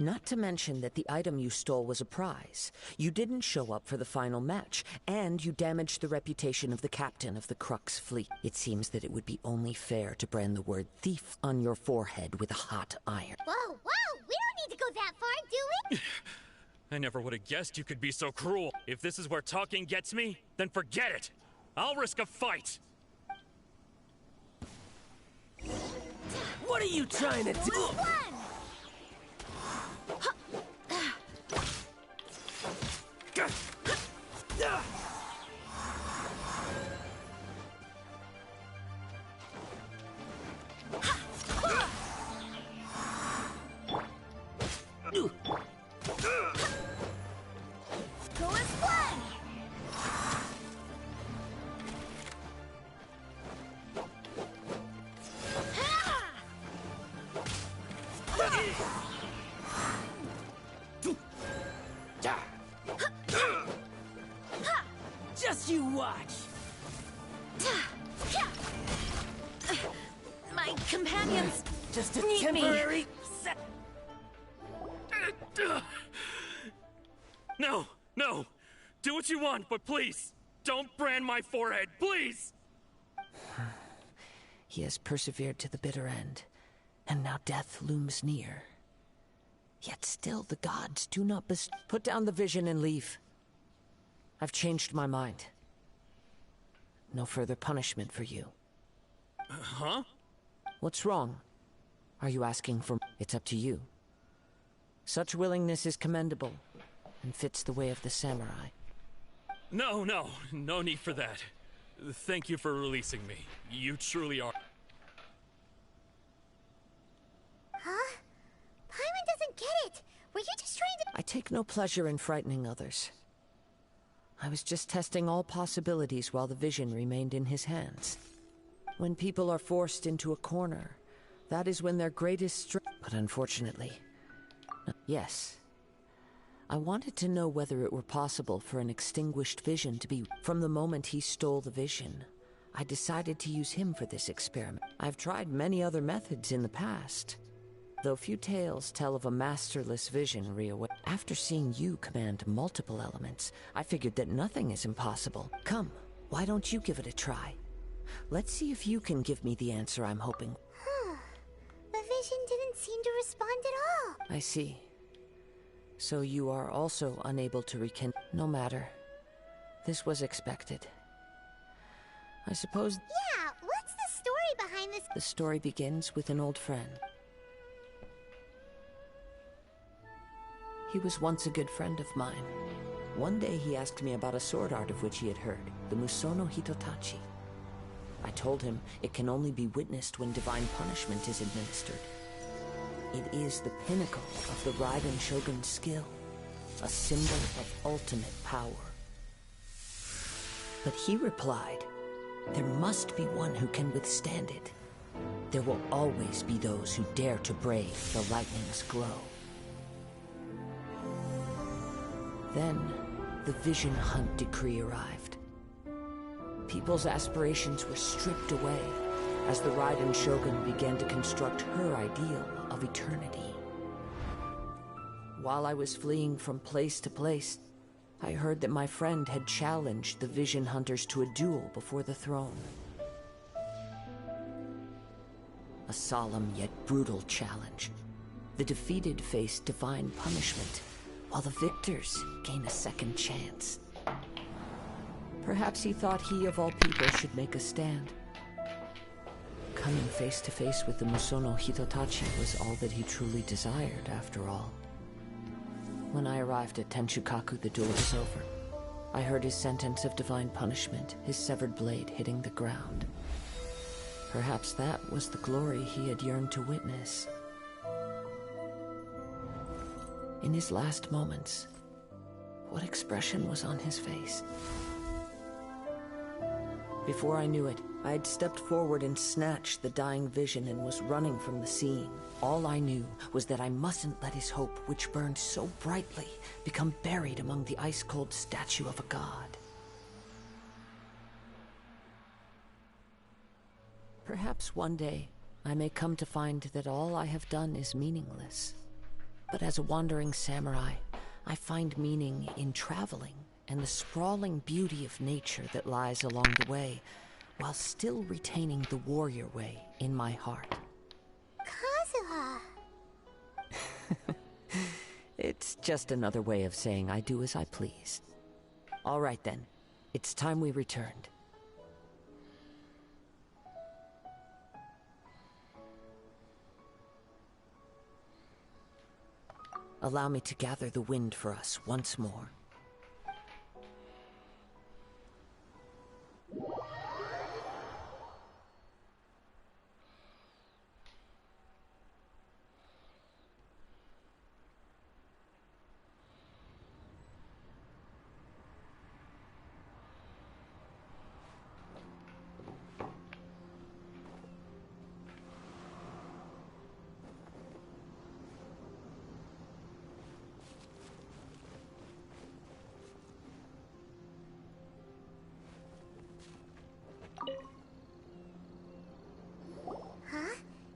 Not to mention that the item you stole was a prize. You didn't show up for the final match, and you damaged the reputation of the captain of the Crux fleet. It seems that it would be only fair to brand the word thief on your forehead with a hot iron. Whoa! We don't need to go that far, do we? I never would have guessed you could be so cruel. If this is where talking gets me, then forget it. I'll risk a fight. What are you trying to do? Just you watch. My companions Just a need temporary. No. Do what you want, but please, don't brand my forehead, please. He has persevered to the bitter end, and now death looms near. Yet still the gods do not put down the vision and leave. I've changed my mind. No further punishment for you. Huh? What's wrong? Are you asking for... It's up to you. Such willingness is commendable, and fits the way of the samurai. No need for that. Thank you for releasing me. You truly are. Huh? Paimon doesn't get it. Were you just trying to... I take no pleasure in frightening others. I was just testing all possibilities while the vision remained in his hands. When people are forced into a corner, that is when their greatest strength... But unfortunately... Yes, I wanted to know whether it were possible for an extinguished vision to be... From the moment he stole the vision, I decided to use him for this experiment. I've tried many other methods in the past, though few tales tell of a masterless vision reawakened. After seeing you command multiple elements, I figured that nothing is impossible. Come, why don't you give it a try? Let's see if you can give me the answer I'm hoping. The vision didn't seem to respond at all. I see. So you are also unable to rekindle. No matter. This was expected. I suppose... Yeah, what's the story behind this? The story begins with an old friend. He was once a good friend of mine. One day he asked me about a sword art of which he had heard, the Musono Hitotachi. I told him it can only be witnessed when divine punishment is administered. It is the pinnacle of the Raiden Shogun's skill, a symbol of ultimate power. But he replied, there must be one who can withstand it. There will always be those who dare to brave the lightning's glow. Then, the Vision Hunt decree arrived. People's aspirations were stripped away as the Raiden Shogun began to construct her ideal of eternity. While I was fleeing from place to place, I heard that my friend had challenged the Vision Hunters to a duel before the throne. A solemn yet brutal challenge. The defeated face divine punishment, while the victors gain a second chance. Perhaps he thought he of all people should make a stand. Coming face to face with the Musono Hitotachi was all that he truly desired, after all. When I arrived at Tenchukaku, the duel was over. I heard his sentence of divine punishment, his severed blade hitting the ground. Perhaps that was the glory he had yearned to witness. In his last moments, what expression was on his face? Before I knew it, I had stepped forward and snatched the dying vision and was running from the scene. All I knew was that I mustn't let his hope, which burned so brightly, become buried among the ice-cold statue of a god. Perhaps one day, I may come to find that all I have done is meaningless. But as a wandering samurai, I find meaning in traveling and the sprawling beauty of nature that lies along the way, while still retaining the warrior way in my heart. Kazuha! It's just another way of saying I do as I please. All right then, it's time we returned. Allow me to gather the wind for us once more.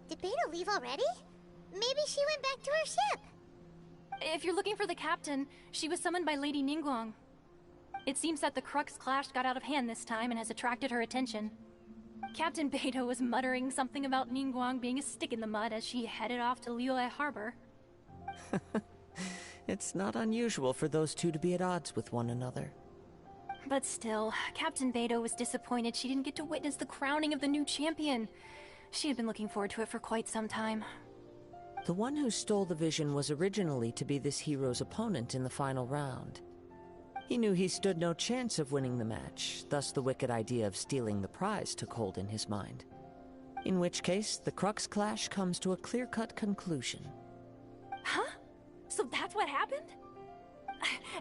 Did Beta leave already? Maybe she went back to her ship. If you're looking for the captain, she was summoned by Lady Ningguang. It seems that the Crux clash got out of hand this time and has attracted her attention. Captain Beta was muttering something about Ningguang being a stick in the mud as she headed off to Liyue Harbor. It's not unusual for those two to be at odds with one another. But still, Captain Beta was disappointed she didn't get to witness the crowning of the new champion. She had been looking forward to it for quite some time. The one who stole the vision was originally to be this hero's opponent in the final round. He knew he stood no chance of winning the match, thus the wicked idea of stealing the prize took hold in his mind. In which case, the Crux clash comes to a clear-cut conclusion. Huh? So that's what happened?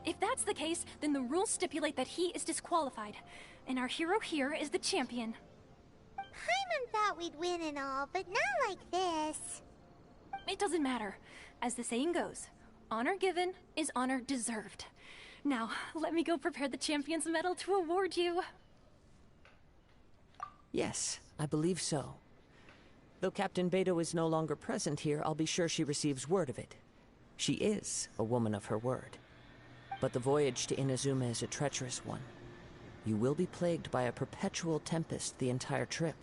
If that's the case, then the rules stipulate that he is disqualified, and our hero here is the champion. Paimon thought we'd win and all, but not like this. It doesn't matter. As the saying goes, Honor given is honor deserved. Now, let me go prepare the Champion's Medal to award you. Yes, I believe so. Though Captain Beto is no longer present here, I'll be sure she receives word of it. She is a woman of her word. But the voyage to Inazuma is a treacherous one. You will be plagued by a perpetual tempest the entire trip.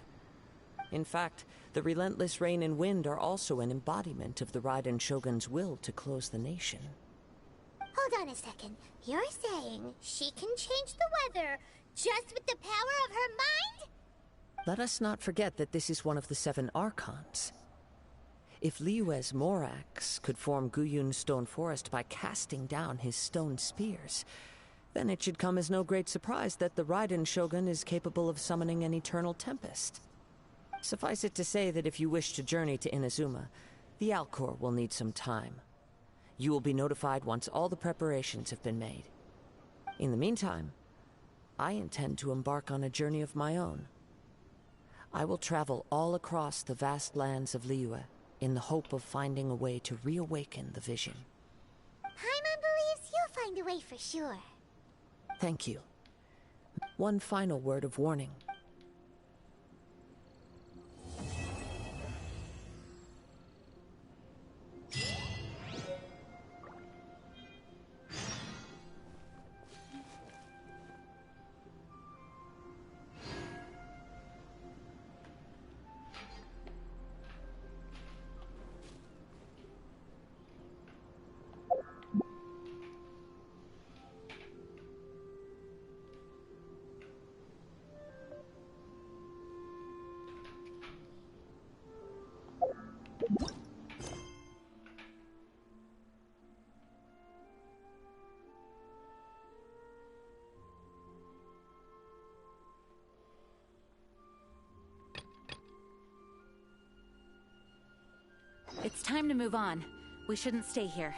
In fact, the relentless rain and wind are also an embodiment of the Raiden Shogun's will to close the nation. Hold on a second. You're saying she can change the weather just with the power of her mind? Let us not forget that this is one of the 7 Archons. If Liyue's Morax could form Guyun's stone forest by casting down his stone spears, then it should come as no great surprise that the Raiden Shogun is capable of summoning an eternal tempest. Suffice it to say that if you wish to journey to Inazuma, the Alcor will need some time. You will be notified once all the preparations have been made. In the meantime, I intend to embark on a journey of my own. I will travel all across the vast lands of Liyue in the hope of finding a way to reawaken the vision. Paimon believes you'll find a way for sure. Thank you. One final word of warning. It's time to move on. We shouldn't stay here.